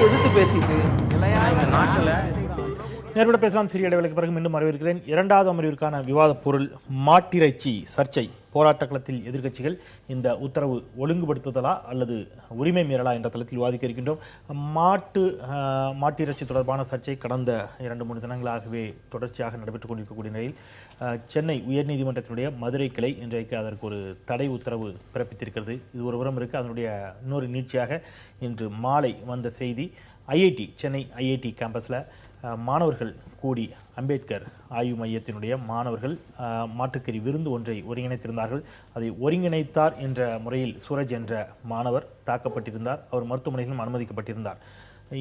எதிர்த்து பேசிட்டு நேர்பட பேசலாம். சிறிய இடைவெளிக்கு பிறகு மீண்டும் வரவேற்கிறேன். இரண்டாவது அமர்விற்கான விவாத பொருள் மாட்டிறைச்சி சர்ச்சை. போராட்ட களத்தில் எதிர்க்கட்சிகள் இந்த உத்தரவு ஒழுங்குபடுத்துதலா அல்லது உரிமை மீறலா என்ற தளத்தில் விவாதிக்க இருக்கின்றோம். மாட்டிறைச்சி தொடர்பான சர்ச்சை கடந்த 2-3 தினங்களாகவே தொடர்ச்சியாக நடைபெற்றுக் கொண்டிருக்கக்கூடிய நிலையில் சென்னை உயர்நீதிமன்றத்தினுடைய மதுரை கிளை இன்றைக்கு அதற்கு ஒரு தடை உத்தரவு பிறப்பித்திருக்கிறது. இது ஒரு புறம் இருக்கு. அதனுடைய இன்னொரு நீட்சியாக இன்று மாலை வந்த செய்தி, சென்னை ஐஐடி கேம்பஸில் மாணவர்கள் கூடி அம்பேத்கர் ஆய்வு மையத்தினுடைய மாணவர்கள் மாட்டுக்கறி விருந்து ஒன்றை ஒருங்கிணைத்திருந்தார்கள். அதை ஒருங்கிணைத்தார் என்ற முறையில் சூரஜ் என்ற மாணவர் தாக்கப்பட்டிருந்தார். அவர் மருத்துவமனையிலும் அனுமதிக்கப்பட்டிருந்தார்.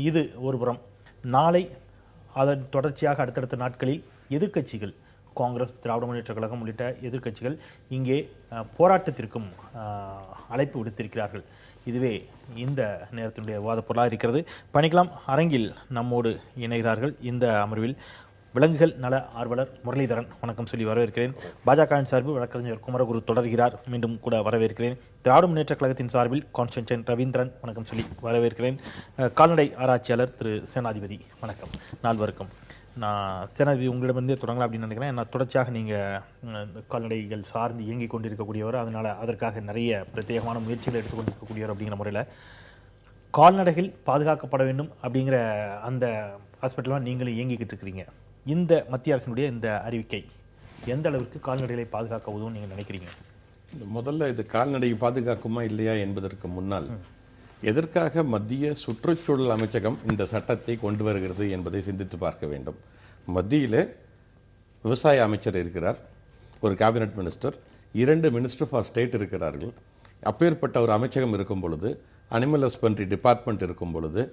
இது ஒருபுறம். நாளை அதன் தொடர்ச்சியாக அடுத்தடுத்த நாட்களில் எதிர்க்கட்சிகள், காங்கிரஸ், திராவிட முன்னேற்ற கழகம் உள்ளிட்ட எதிர்க்கட்சிகள் இங்கே போராட்டத்திற்கும் அழைப்பு விடுத்திருக்கிறார்கள். இதுவே இந்த நேரத்தினுடைய விவாத பொருளாக இருக்கிறது. பணிக்கலாம் அரங்கில் நம்மோடு இணைகிறார்கள். இந்த அமர்வில் விலங்குகள் நல ஆர்வலர் முரளிதரன், வணக்கம் சொல்லி வரவேற்கிறேன். பாஜகவின் சார்பில் வழக்கறிஞர் குமரகுரு தொடர்கிறார், மீண்டும் கூட வரவேற்கிறேன். திராவிட முன்னேற்ற கழகத்தின் சார்பில் கான்ஸ்டன்டைன் ரவீந்திரன், வணக்கம் சொல்லி வரவேற்கிறேன். கால்நடை ஆராய்ச்சியாளர் திரு சேனாதிபதி, வணக்கம். நால்வருக்கும். நான் சேனாதிபதி உங்களிடமிருந்தே தொடங்கலாம் அப்படின்னு நினைக்கிறேன். நான் தொடர்ச்சியாக நீங்கள் கால்நடைகள் சார்ந்து இயங்கிக் கொண்டிருக்கக்கூடியவர், அதனால் அதற்காக நிறைய பிரத்யேகமான முயற்சிகளை எடுத்துக்கொண்டிருக்கக்கூடியவர். அப்படிங்கிற முறையில் கால்நடைகள் பாதுகாக்கப்பட வேண்டும் அப்படிங்கிற அந்த ஹாஸ்பிட்டலாக நீங்களும் இயங்கிக்கிட்டு இருக்கிறீங்க. இந்த மத்திய அரசினுடைய இந்த அறிவிக்கை எந்த அளவிற்கு கால்நடைகளை பாதுகாக்க உதவும் நீங்கள் நினைக்கிறீங்க? முதல்ல இது கால்நடை பாதுகாக்குமா இல்லையா என்பதற்கு முன்னால் எதற்காக மத்திய சுற்றுச்சூழல் அமைச்சகம் இந்த சட்டத்தை கொண்டு வருகிறது என்பதை சிந்தித்து பார்க்க வேண்டும். மத்தியில் விவசாய அமைச்சர் இருக்கிறார், ஒரு cabinet minister, 2 minister for state இருக்கிறார்கள். அப்பேற்பட்ட ஒரு அமைச்சகம் இருக்கும் பொழுது, அனிமல் ஹஸ்பண்ட்ரி டிபார்ட்மெண்ட் இருக்கும் பொழுது,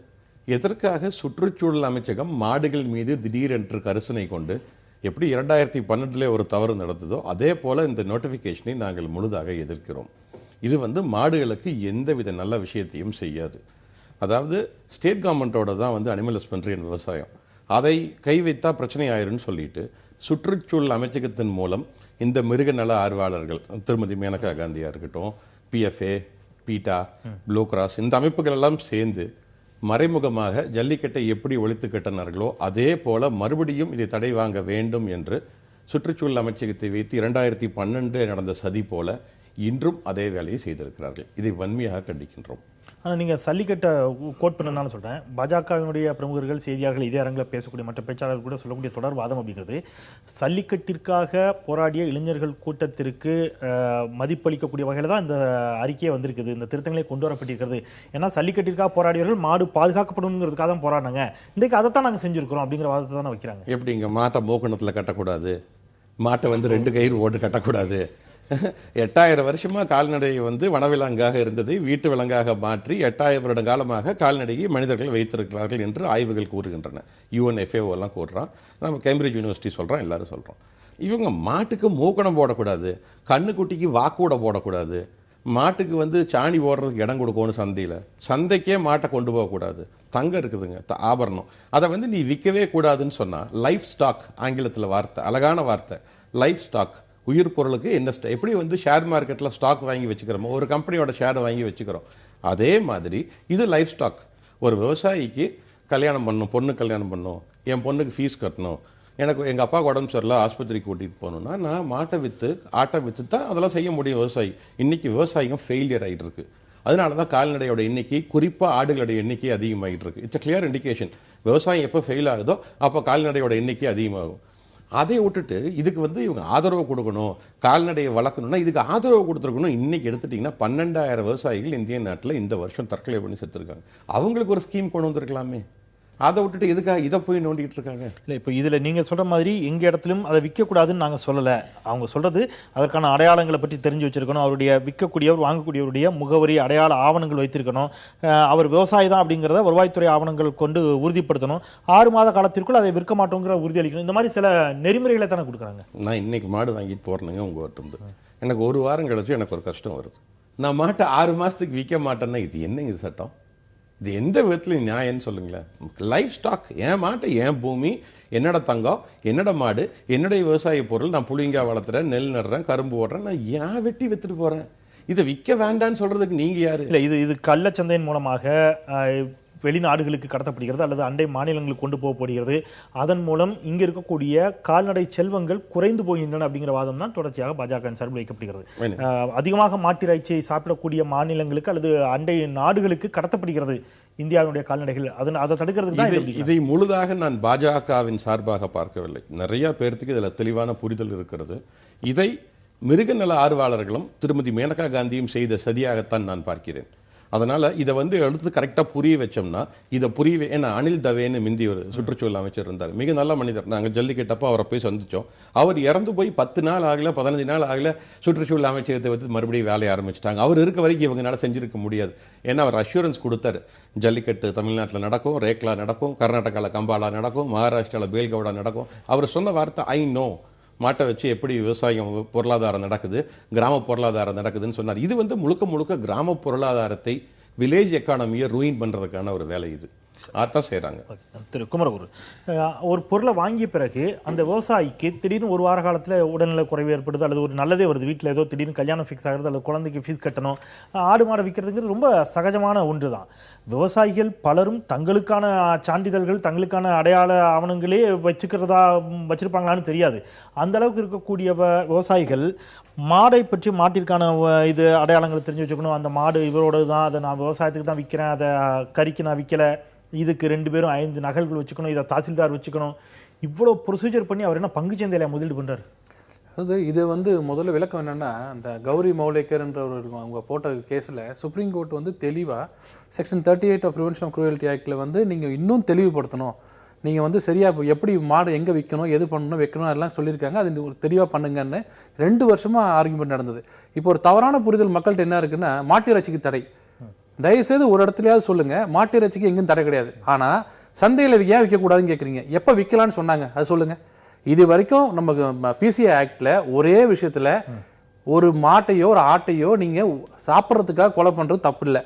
எதற்காக சுற்றுச்சூழல் அமைச்சகம் மாடுகள் மீது திடீரென்று கரிசனை கொண்டு, எப்படி 2012 ஒரு தவறு நடந்ததோ அதே போல இந்த நோட்டிஃபிகேஷனை நாங்கள் முழுதாக எதிர்க்கிறோம். இது மாடுகளுக்கு எந்தவித நல்ல விஷயத்தையும் செய்யாது. அதாவது ஸ்டேட் கவர்மெண்ட்டோட தான் அனிமல் ஹஸ்பண்ட்ரி அண்ட் விவசாயம், அதை கை வைத்தா பிரச்சனை ஆயிருன்னு சொல்லிட்டு சுற்றுச்சூழல் அமைச்சகத்தின் மூலம் இந்த மிருக நல ஆர்வலர்கள், திருமதி மேனகா காந்தியா இருக்கட்டும், PFA, பீட்டா, ப்ளூ கிராஸ், இந்த அமைப்புகள் எல்லாம் சேர்ந்து மறைமுகமாக ஜல்லிக்கட்டை எப்படி ஒழித்து கட்டினார்களோ அதே போல மறுபடியும் இதை தடை வாங்க வேண்டும் என்று சுற்றுச்சூழல் அமைச்சகத்தை வைத்து 2012 நடந்த சதி போல இன்றும் அதே வேலையை செய்திருக்கிறார்கள். இதை வன்மையாக கண்டிக்கின்றோம். ஆனால் நீங்கள் சல்லிக்கட்டை கோட் பண்ணனால சொல்கிறேன், பாஜகவினுடைய பிரமுகர்கள், செய்தியாளர்கள், இதே அரங்கில் பேசக்கூடிய மற்ற பேச்சாளர்கள் கூட சொல்லக்கூடிய தொடர் வாதம் அப்படிங்கிறது, சல்லிக்கட்டிற்காக போராடிய இளைஞர்கள் கூட்டத்திற்கு மதிப்பளிக்கக்கூடிய வகையில் தான் இந்த அறிக்கையே வந்திருக்குது, இந்த திருத்தங்களே கொண்டு வரப்பட்டிருக்கிறது. ஏன்னா சல்லிக்கட்டிற்காக போராடியவர்கள் மாடு பாதுகாக்கப்படணுங்கிறதுக்காக தான் போராடினாங்க, இன்றைக்கு அதைத்தான் நாங்கள் செஞ்சுருக்கிறோம் அப்படிங்கிற வாதத்தை தான் வைக்கிறாங்க. எப்படி இங்கே மாட்டை மூக்கணத்தில் கட்டக்கூடாது, மாட்டை 2 கயிறு ஓட்டு கட்டக்கூடாது, 8000 வருஷமா கால்நடை வனவிலங்காக இருந்ததை வீட்டு விலங்காக மாற்றி 8000 வருட காலமாக கால்நடையை மனிதர்கள் வைத்திருக்கிறார்கள் என்று ஆய்வுகள் கூறுகின்றன. UNFAO எல்லாம் கூறுறான், நம்ம கேம்பிரிட்ஜ் யூனிவர்சிட்டி சொல்கிறோம், எல்லாரும் சொல்கிறோம். இவங்க மாட்டுக்கு மூக்கணம் போடக்கூடாது, கண்ணுக்குட்டிக்கு வாக்கூட போடக்கூடாது, மாட்டுக்கு சாணி போடுறதுக்கு இடம் கொடுக்கணும், சந்தைக்கே மாட்டை கொண்டு போகக்கூடாது, தங்கம் இருக்குதுங்க ஆபரணம், அதை நீ விற்கவே கூடாதுன்னு சொன்னால், லைஃப் ஸ்டாக் ஆங்கிலத்தில் வார்த்தை, அழகான வார்த்தை, லைஃப் ஸ்டாக், உயிர் பொருளுக்கு என்ன எப்படி ஷேர் மார்க்கெட்டில் ஸ்டாக் வாங்கி வச்சுக்கிறோமோ, ஒரு கம்பெனியோட ஷேரை வாங்கி வச்சுக்கிறோம், அதே மாதிரி இது லைஃப் ஸ்டாக். ஒரு விவசாயிக்கு கல்யாணம் பண்ணணும், பொண்ணு கல்யாணம் பண்ணணும், என் பொண்ணுக்கு ஃபீஸ் கட்டணும், எனக்கு எங்கள் அப்பாவுக்கு உடம்பு சரியில்லை ஆஸ்பத்திரிக்கு கூட்டிகிட்டு போகணுன்னா நான் மாட்டை விற்று ஆட்டை விற்று தான் அதெல்லாம் செய்ய முடியும் விவசாயி. இன்றைக்கி விவசாயம் ஃபெயிலியர் ஆகிட்டு இருக்கு. அதனால தான் கால்நடையோட எண்ணிக்கை, குறிப்பாக ஆடுகளுடைய எண்ணிக்கை அதிகமாகிட்டு இருக்கு. It's clear indication. விவசாயம் எப்போ ஃபெயில் ஆகுதோ அப்போ கால்நடையோட எண்ணிக்கை அதிகமாகும். அதை விட்டுட்டு இதுக்கு இவங்க ஆதரவு கொடுக்கணும், கால்நடையை வளர்க்கணும்னா இதுக்கு ஆதரவு கொடுத்துருக்கணும். இன்னைக்கு எடுத்துட்டிங்கன்னா 12,000 விவசாயிகள் இந்திய நாட்டில் இந்த வருஷம் தற்கொலை பண்ணி செத்துருக்காங்க. அவங்களுக்கு ஒரு ஸ்கீம் கொண்டு வந்திருக்கலாமே, அதை விட்டுட்டு எதுக்காக இதை போய் நோண்டிட்டு இருக்காங்க? இல்லை, இப்போ இதில் நீங்கள் சொல்கிற மாதிரி எங்கள் இடத்துலையும் அதை விற்கக்கூடாதுன்னு நாங்கள் சொல்லலை. அவங்க சொல்கிறது அதற்கான அடையாளங்களை பற்றி தெரிஞ்சு வச்சுருக்கணும், அவருடைய விற்கக்கூடியவர் வாங்கக்கூடியவருடைய முகவரி அடையாள ஆவணங்கள் வைத்திருக்கணும், அவர் விவசாயி தான் அப்படிங்கிறத வருவாய்த்துறை ஆவணங்கள் கொண்டு உறுதிப்படுத்தணும், 6 மாத காலத்திற்குள் அதை விற்க மாட்டோங்கிற உறுதி அளிக்கணும். இந்த மாதிரி சில நெறிமுறைகளை தானே கொடுக்குறாங்க. நான் இன்னைக்கு மாடு வாங்கிட்டு போகிறேனுங்க உங்கள் இருந்து, எனக்கு 1 வாரம் கழிச்சு எனக்கு ஒரு கஷ்டம் வருது, நான் மாட்டை 6 மாதத்துக்கு விற்க மாட்டேன்னா இது என்னங்க இது சட்டம்? இது எந்த விதத்தில் நியாயம்னு சொல்லுங்களேன். லைஃப் ஸ்டாக், என் மாட்டை, என் பூமி, என்னோட தங்கம், என்னோட மாடு, என்னுடைய விவசாய பொருள், நான் புளிங்காய் வளர்த்துறேன், நெல் நடுறேன், கரும்பு ஓடுறேன், நான் ஏன் வெட்டி வித்துட்டு போகிறேன்? இதை விற்க வேண்டாம்னு சொல்றதுக்கு நீங்க யாரு? இல்ல இது கள்ளச்சந்தையின் மூலமாக வெளிநாடுகளுக்கு கடத்தப்படுகிறது அல்லது அண்டை மாநிலங்களுக்கு கொண்டு போகப்படுகிறது. அதன் மூலம் இங்க இருக்கக்கூடிய கால்நடை செல்வங்கள் குறைந்து போகின்றன அப்படிங்கிற வாதம் தான் தொடர்ச்சியாக பாஜக சார்பில் வைக்கப்படுகிறது. அதிகமாக மாட்டிறைச்சியை சாப்பிடக்கூடிய மாநிலங்களுக்கு அல்லது அண்டை நாடுகளுக்கு கடத்தப்படுகிறது இந்தியாவுடைய கால்நடைகள். அதை தடுக்கிறதுக்கு தான் இதை முழுதாக நான் பாஜகவின் சார்பாக பார்க்கவில்லை. நிறைய பேர்த்துக்கு இதுல தெளிவான புரிதல் இருக்கிறது. இதை மிருகநல ஆர்வலர்களும் திருமதி மேனகா காந்தியும் செய்த சதியாகத்தான் நான் பார்க்கிறேன். அதனால இதை எடுத்து கரெக்டா புரிய வச்சோம்னா இதை ஏன்னா அனில் தவேன்னு மிந்தி ஒரு சுற்றுச்சூழல் அமைச்சர் இருந்தார், மிக நல்ல மனிதர். நாங்கள் ஜல்லிக்கட்டப்போ அவரை போய் சந்திச்சோம். அவர் இறந்து போய் 10 நாள் ஆகல 15 நாள் ஆகல சுற்றுச்சூழல் அமைச்சகத்தை வந்து மறுபடியும் வேலையை ஆரம்பிச்சிட்டாங்க. அவர் இருக்க வரைக்கும் இவங்களால செஞ்சிருக்க முடியாது. ஏன்னா அவர் அஷூரன்ஸ் கொடுத்தாரு, ஜல்லிக்கட்டு தமிழ்நாட்டில் நடக்கும், ரேக்லா நடக்கும், கர்நாடகாவில் கம்பாலா நடக்கும், மகாராஷ்டிராவில் பேல்கவுடா நடக்கும். அவர் சொன்ன வார்த்தை ஐ நோ. மாட்டை வச்சு எப்படி விவசாயம் பொருளாதாரம் நடக்குது, கிராம பொருளாதாரம் நடக்குதுன்னு சொன்னார். இது முழுக்க முழுக்க கிராம பொருளாதாரத்தை, வில்லேஜ் எக்கானமியை ரூயின் பண்றதுக்கான ஒரு வேலை. இது அதான் செய்யறாங்க. திரு குமரகுரு, ஒரு பொருளை வாங்கிய பிறகு அந்த விவசாயிக்கு திடீர்னு ஒரு வார காலத்தில் உடல்நல குறைவு ஏற்படுது அல்லது ஒரு நல்லதே வருது, வீட்டில் ஏதோ திடீர்னு கல்யாணம் ஃபிக்ஸ் ஆகுறது அல்லது குழந்தைக்கு ஃபீஸ் கட்டணும், ஆடு மாடை விற்கிறதுங்கிறது ரொம்ப சகஜமான ஒன்று தான். விவசாயிகள் பலரும் தங்களுக்கான சான்றிதழ்கள், தங்களுக்கான அடையாள ஆவணங்களே வச்சிருப்பாங்களான்னு தெரியாது. அந்த அளவுக்கு இருக்கக்கூடிய விவசாயிகள் மாடை பற்றி, மாட்டிற்கான இது அடையாளங்களை தெரிஞ்சு வச்சுக்கணும். அந்த மாடு இவரோட தான், அதை நான் விவசாயத்துக்கு தான் விற்கிறேன், அதை கறிக்கு நான் விற்கலை, இதுக்கு 2 பேரும் 5 நகல்கள் வச்சுக்கணும், இதை தாசில்தார் வச்சுக்கணும். இவ்வளோ ப்ரொசீஜர் பண்ணி அவர் என்ன பங்கு சந்தையில முதலீடு பண்றாரு? அது இது முதல்ல விளக்கம் என்னன்னா, அந்த கௌரி மௌலேக்கர்ன்ற அவங்க போட்ட கேஸில் சுப்ரீம் கோர்ட் தெளிவாக section 38 of prevention of cruelty ஆக்டில் நீங்கள் இன்னும் தெளிவுபடுத்தணும். நீங்கள் சரியாக எப்படி மாடு எங்கே விற்கணும், எது பண்ணணும், வைக்கணும் எல்லாம் சொல்லியிருக்காங்க. அது ஒரு தெளிவாக பண்ணுங்கன்னு 2 வருஷமாக ஆர்குமெண்ட் நடந்தது. இப்போ ஒரு தவறான புரிதல் மக்கள்கிட்ட என்ன இருக்குன்னா, மாட்டு இறைச்சிக்கு தடை. தயவுசெய்து ஒரு இடத்துலயாவது சொல்லுங்க, மாட்டு இறைச்சிக்கு எங்கேயும் தடை கிடையாது. ஆனா சந்தையில ஏன் விற்கக்கூடாதுன்னு கேட்குறீங்க. எப்போ விற்கலான்னு சொன்னாங்க அது சொல்லுங்க. இது வரைக்கும் நம்ம பிசிஐ ஆக்ட்ல ஒரே விஷயத்துல ஒரு மாட்டையோ ஒரு ஆட்டையோ நீங்க சாப்பிட்றதுக்காக கொலை பண்றது தப்பு இல்லை.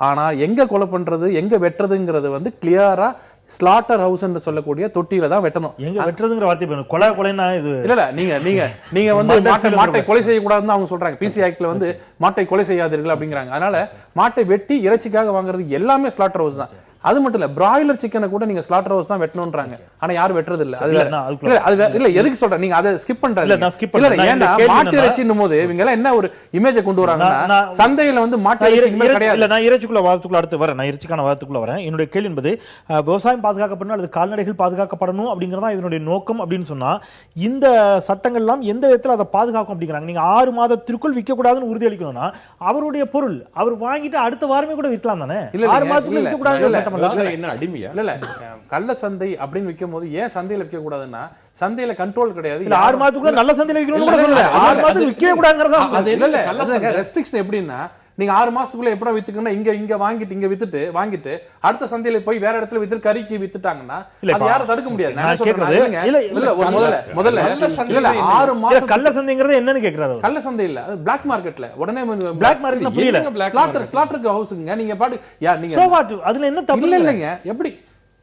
ஆனா எங்க கொலை பண்றது, எங்க வெட்டுறதுங்கிறது கிளியரா ஸ்லாட்டர் ஹவுஸ் என்று சொல்லக்கூடிய தொட்டியில தான் வெட்டணும். எங்க வெட்டுறதுங்கிற வார்த்தை கொலை கொலைன்னா இது இல்ல. நீங்க மாட்டை கொலை செய்யக்கூடாதுன்னு அவங்க சொல்றாங்க. பிசி ஆக்ட்ல மாட்டை கொலை செய்யாதீர்கள் அப்படிங்கிறாங்க. அதனால மாட்டை வெட்டி இறைச்சிக்காக வாங்குறது எல்லாமே ஸ்லாட்டர் ஹவுஸ் தான். அது மட்டும் இல்ல, பிராய்லர் சிக்கனை கூட நீங்க ஸ்லாட்டர் ஹவுஸ் தான் வெட்டணும்ன்றாங்க. ஆனா யாரும் வெட்டுறது இல்ல. இல்ல எதுக்கு சொல்றேன், நீங்க அதை ஸ்கிப் பண்றீங்க. ஏன்னா மாட்டு இறைச்சின்னும் போது இவங்க எல்லாம் என்ன ஒரு இமேஜை கொண்டு வராங்கன்னா, சந்தையில மாட்டு இறைச்சி கிடையாது. நான் இறைச்சிக்குள்ள வாதத்துக்குள்ள அடுத்து வரேன், நான் இறைச்சிக்கான வாதத்துக்குள்ள வரேன். என்னுடைய கேள்வி என்பது, விவசாயம் பாதுகாக்கப்படணும் அல்லது கால்நடைகள் பாதுகாக்கப்படணும் அப்படிங்கறதா இதனுடைய நோக்கம் அப்படின்னு சொன்னா, இந்த சட்டங்கள் எல்லாம் எந்த விதத்துல அதை பாதுகாக்கும் அப்படிங்கிறாங்க. நீங்க 6 மாதத்திற்குள் விற்க கூடாதுன்னு உறுதி அளிக்கணும்னா அவருடைய பொருள் அவர் வாங்கிட்டு அடுத்த வாரமே கூட விற்கலாம் தானே? 6 மாதத்துக்குள்ள விற்க கூடாது. கள்ள சந்தை அப்படின்னு விற்கும் போது ஏன் சந்தையில விற்க கூடாதுன்னா, சந்தையில கண்ட்ரோல் கிடையாது. 6 மாதத்துக்குள்ள நல்ல சந்தையில விற்கணும் கூட சொல்லல. 6 மாதத்துக்கு விற்கவே கூடாதுங்கறத ரெஸ்ட்ரிக்ஷன் எப்படின்னா, நீங்க 6 மாசத்துக்குள்ள எப்படி வித்துக்கணும், இங்க வாங்கிட்டு இங்க வித்துட்டு வாங்கிட்டு அடுத்த சந்தையில போய் வேற இடத்துல வித்து கறிக்கு வித்துட்டாங்கன்னா அது யாரும் தடுக்க முடியாது. முதல்ல 6 மாசம் கள்ள சந்தைங்கிறது என்னன்னு கேக்குறாரு. கள்ள சந்தை இல்ல, பிளாக் மார்க்கெட்ல உடனே பிளாக் மார்க்கெட்ல புரியல. ஸ்லாட்டருக்கு ஹவுஸ்ங்க நீங்க பாட்டு நீங்க அதுல என்ன தப்பு இல்லைங்க. எப்படி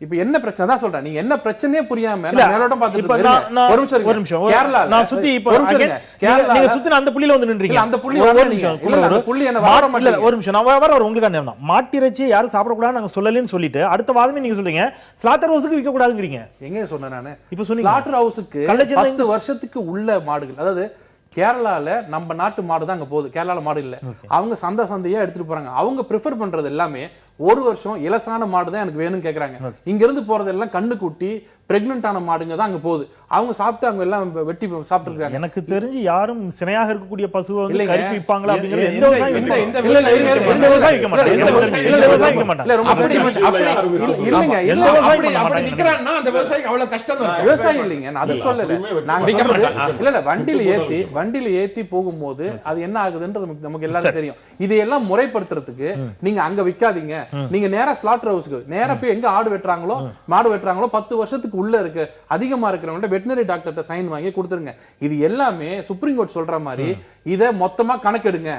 இப்ப என்ன பிரச்சனை தான் சொல்றேன், நீங்க என்ன பிரச்சனையே புரியாம ஒரு நிமிஷம் நான் சுத்தி இப்ப நீங்க சுத்தி அந்த புள்ளியில நின்றீங்க. அந்த புள்ளி ஒரு நிமிஷம் நான் வர உங்களுக்கு நேரம். மாட்டிறைச்சி யாரும் சாப்பிடக்கூடாது நாங்க சொல்லலன்னு சொல்லிட்டு அடுத்த வாதமே நீங்க சொல்றீங்க ஸ்லாட்டர் ஹவுஸுக்கு விற்க கூடாதுங்கிறீங்க. எங்க சொன்னேன் நானு? இப்ப சொன்னீங்க ஸ்லாட்டர் ஹவுஸுக்கு 10 வருஷத்துக்கு உள்ள மாடுகள், அதாவது கேரளால நம்ம நாட்டு மாடு தான் அங்க போகுது, கேரளால மாடு இல்ல. அவங்க சந்தையா எடுத்துட்டு போறாங்க. அவங்க ப்ரிஃபர் பண்றது எல்லாமே 1 வருஷம் இலசான மாடு தான் எனக்கு வேணும்னு கேக்குறாங்க. இங்க இருந்து போறது எல்லாம் கண்ணு குட்டி பிரெக்னன்ட் ஆன மாடுங்க தான் அங்க போகுது. அவங்க சாப்பிட்டு அவங்க எல்லாம் வெட்டி சாப்பிட்டு இருக்காங்க. எனக்கு தெரிஞ்சு யாரும் சினையாக இருக்கக்கூடிய பசுவை கறிக்கு விற்பாங்களா அப்படிங்கிறது விவசாயம் இல்லைங்க. நான் அதை சொல்லல. இல்ல வண்டியில ஏத்தி போகும்போது அது என்ன ஆகுதுன்றது நமக்கு எல்லாரும் தெரியும். இதையெல்லாம் முறைப்படுத்துறதுக்கு நீங்க அங்க விற்காதீங்க, நீங்க நேரா ஸ்லாட்டர் ஹவுஸ்க்கு நேரா போய் எங்க ஆடு வெட்டுறாங்களோ மாடு வெட்டுறாங்களோ 10 வருஷத்துக்கு உள்ள இருக்கு அதிகமா இருக்கிறவங்க வெட்டினரி டாக்டர்ட்ட சைன் வாங்கி கொடுத்துருங்க. இது எல்லாமே சுப்ரீம் கோர்ட் சொல்ற மாதிரி இத மொத்தமா கணக்கெடுங்க.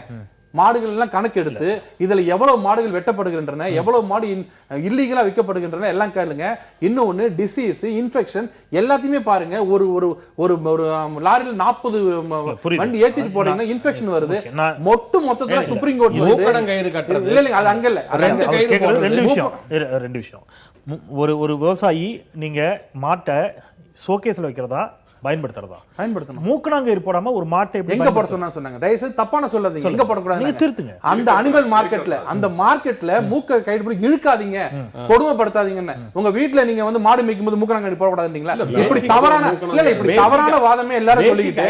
மாடுகள் எல்லாம் கணக்கு எடுத்து இதுல எவ்வளவு மாடுகள் வெட்டப்படுகின்றன, எவ்வளவு மாடு இல்லீகலா விற்கப்படுகின்றன எல்லாம் கேளுங்க. இன்னொன்னு டிசீஸ், இன்ஃபெக்ஷன் எல்லாத்தையுமே பாருங்க. ஒரு ஒரு ஒரு லாரியில 40 வண்டி ஏத்திட்டு போனீங்கன்னா இன்ஃபெக்ஷன் வருது. மொத்தத்துல சுப்ரீம் கோர்ட் இல்ல அது அங்க இல்ல. ரெண்டு விஷயம். ஒரு விவசாயி நீங்க மாட்டை ஷோகேஸ்ல வைக்கிறதா பயன்படுத்துறதா? பயன்படுத்தணும். மூக்கனாங்கயிறு போடாம ஒரு மாட்டை எங்க போட சொன்னாங்க? தயவுசெய்து தப்பான சொல்லாதீங்க. எங்க போடக்கூடாது நீங்க திருத்துங்க. அந்த அனிமல் மார்க்கெட்ல, அந்த மார்க்கெட்ல மூக்க கைடு பிடி இழுக்காதீங்க, கொடுமைப்படுத்தாதீங்கன்னு. உங்க வீட்ல நீங்க வந்து மாடு மேய்க்கும் போது மூக்கனாங்கயிறு போடக்கூடாதுங்களா? இப்படி தவறான இல்ல இப்படி தவறான வாதமே எல்லாரும் சொல்லிட்டு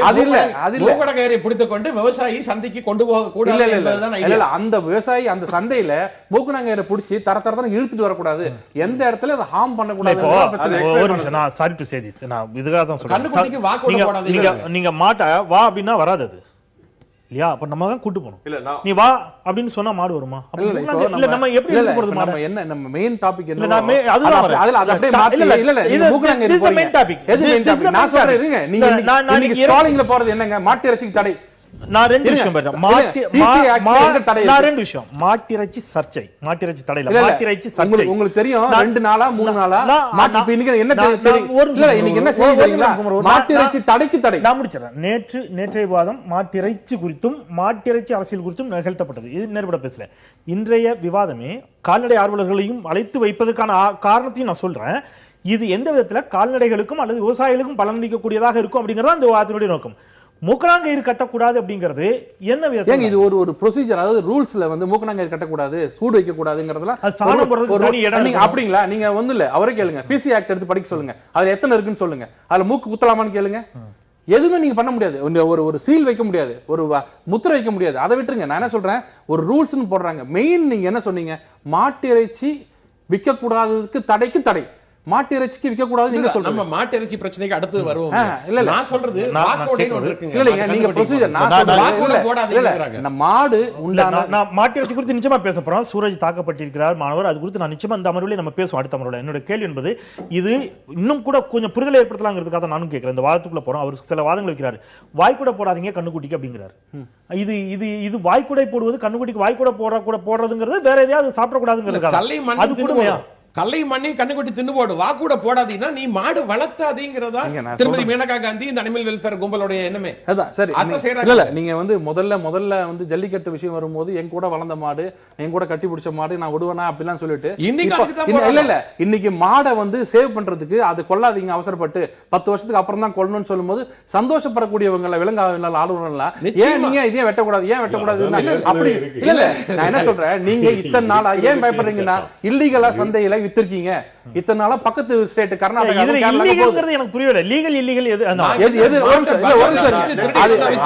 அது இல்ல மூக்கனாங்கயிறை பிடித்துக் கொண்டு விவசாயி சந்தைக்கு கொண்டு போக கூடாது என்பதுதான் ஐடியா. இல்ல அந்த விவசாயி அந்த சந்தையில மூக்கனாங்கயிறை பிடிச்சி தரத்தரத்தன இழுத்துட்டு வரக்கூடாது. எந்த இடத்துல அதை ஹார்ம் பண்ணக்கூடாது. ஒரு நிமிஷம், நான் சாரி டு சே திஸ், நான் இதுக்காக நீங்க மாட்ட வா அப்படின்னா வராது அது இல்லையா? அப்ப நம்ம தான் கூட்டு போகணும். நீ வா அப்படின்னு சொன்னா மாடு வருமா? இல்ல நம்ம எப்படி போறது? மாடு என்ன நம்ம மெயின் டாபிக் என்ன? அதுதான் அதுல அது அப்படியே மாத்தி இல்ல இது மூக்கனாங்க இது மெயின் டாபிக். எது மெயின் டாபிக்? நான் சொல்றேன் இருங்க. நீங்க இன்னைக்கு ஸ்க்ராலிங்ல போறது என்னங்க? மாட்டு இறைச்சிக்கு தடை. நான் ரெண்டு விஷயம் மாட்டிறைச்சி சர்ச்சை, மாட்டிறைச்சி தடையில மாட்டிறைச்சி சர்ச்சை உங்களுக்கு தெரியும். 2 நாளா 3 நாளா இப்ப இன்னைக்கு என்ன இன்னைக்கு என்ன செய்யுறீங்களா? மாட்டிறைச்சி தடைக்கு தடை. நான் முடிச்சறேன். நேற்றைய விவாதம் மாட்டிறைச்சி குறித்தும் மாட்டிறைச்சி அரசியல் குறித்தும் நிகழ்த்தப்பட்டது. இது நேர்பட பேசல. இன்றைய விவாதமே கால்நடை ஆர்வலர்களையும் அழைத்து வைப்பதற்கான காரணத்தையும் நான் சொல்றேன். இது எந்த விதத்துல கால்நடைகளுக்கும் அல்லது விவசாயிகளுக்கும் பலனளிக்கக்கூடியதாக இருக்கும் அப்படிங்கறத அந்த விவாதத்தினுடைய நோக்கம். மூக்கனாங்கயிறு கட்டக்கூடாது அப்படிங்கிறது என்ன விதம்? இது ஒரு ப்ரொசீஜர், அதாவது ரூல்ஸ்ல வந்து மூக்கனாங்கயிறு கட்டக்கூடாது, சூடு வைக்க கூடாதுங்கிறதுலாம் அப்படிங்களா? நீங்க வந்து இல்ல அவரே கேளுங்க. பிசி ஆக்ட் எடுத்து படிக்க சொல்லுங்க. அதுல எத்தனை இருக்குன்னு சொல்லுங்க. அதுல மூக்கு குத்தலாமான்னு கேளுங்க. எதுவுமே நீங்க பண்ண முடியாது. ஒரு சீல் வைக்க முடியாது, ஒரு முத்திரை வைக்க முடியாது. அதை விட்டுருங்க. நான் என்ன சொல்றேன், ஒரு ரூல்ஸ்னு போடுறாங்க. மெயின் நீங்க என்ன சொன்னீங்க? மாட்டு இறைச்சி விற்க கூடாததுக்கு தடைக்கு தடை. மாட்டு இறைச்சிக்கு விற்க கூடாது நீங்க சொல்றீங்க. நம்ம மாட்டு இறைச்சி பிரச்சனைக்கு அடுத்து வருவோம். இல்ல நான் சொல்றது வாக்கோடைன்னு ஒன்னு இருக்குங்க. இல்லங்க நீங்க ப்ரொசீஜர் நான் சொல்றது வாக்கோட போடாதீங்கங்கறாங்க. நான் மாடு உண்டான நான் மாட்டு இறைச்சி குறித்து நிச்சயமா பேச போறோம். சூரஜ் தாக்கப்பட்டிருக்கிறார் மாணவர், அது குறித்து நான் நிச்சயமா இந்த அமர்விலே நம்ம பேசுவோம். அடுத்த அமர்வுல என்னோட கேள்வி என்பது இது இன்னும் கூட கொஞ்சம் புரிதலை ஏற்படுத்தலாங்கிறதுக்காக நானும் கேட்கிறேன். இந்த வாதத்துக்குள்ள போறோம். அவர் சில வாதங்கள் வைக்கிறார். வாய்க்கூட போடாதீங்க கண்ணுக்குட்டிக்கு அப்படிங்கிறார். இது இது இது வாய்க்கூடை போடுவது கண்ணுக்குட்டிக்கு வாய்க்கூட போடுறதுங்கிறது வேற எதையாவது சாப்பிட கூடாதுங்கிறதுக்காக அது கூட கல்லை மண்ணி கண்ணுக்குட்டி தின்னு போடு, வாக்கூட போடாதீங்கன்னா நீ மாடு வளர்த்தாதீங்கிறதா திருமதி மேனகா காந்தி இந்த அனிமல் வெல்ஃபேர் கும்பலோட எண்ணமே. அதான் சரி. இல்ல நீங்க வந்து முதல்ல வந்து ஜல்லிக்கட்டு விஷயம் வரும்போது என் கூட வளர்ந்த மாடு, என் கூட கட்டி பிடிச்ச மாடு நான் விடுவேனா அப்படிலாம் சொல்லிட்டு இல்ல இன்னைக்கு மாடை வந்து சேவ் பண்றதுக்கு அது கொல்லாதீங்க அவசரப்பட்டு 10 வருஷத்துக்கு அப்புறம் தான் கொல்லணும்னு சொல்லும்போது சந்தோஷப்படக்கூடியவங்க விலங்கு ஆளுநர்லாம் ஏன் நீங்க இதே வெட்டக்கூடாது ஏன் வெட்டக்கூடாது அப்படி இல்ல. நான் என்ன சொல்றேன், நீங்க இத்தனை நாளா ஏன் பயப்படுறீங்கன்னா இல்லீகலா சந்தையில வித்திருக்கீங்க. இத்தனை நாளா பக்கத்து ஸ்டேட் கர்நாடகா இல்லீகல்ங்கிறது எனக்கு புரியல. லீகல் இல்லீகல் எது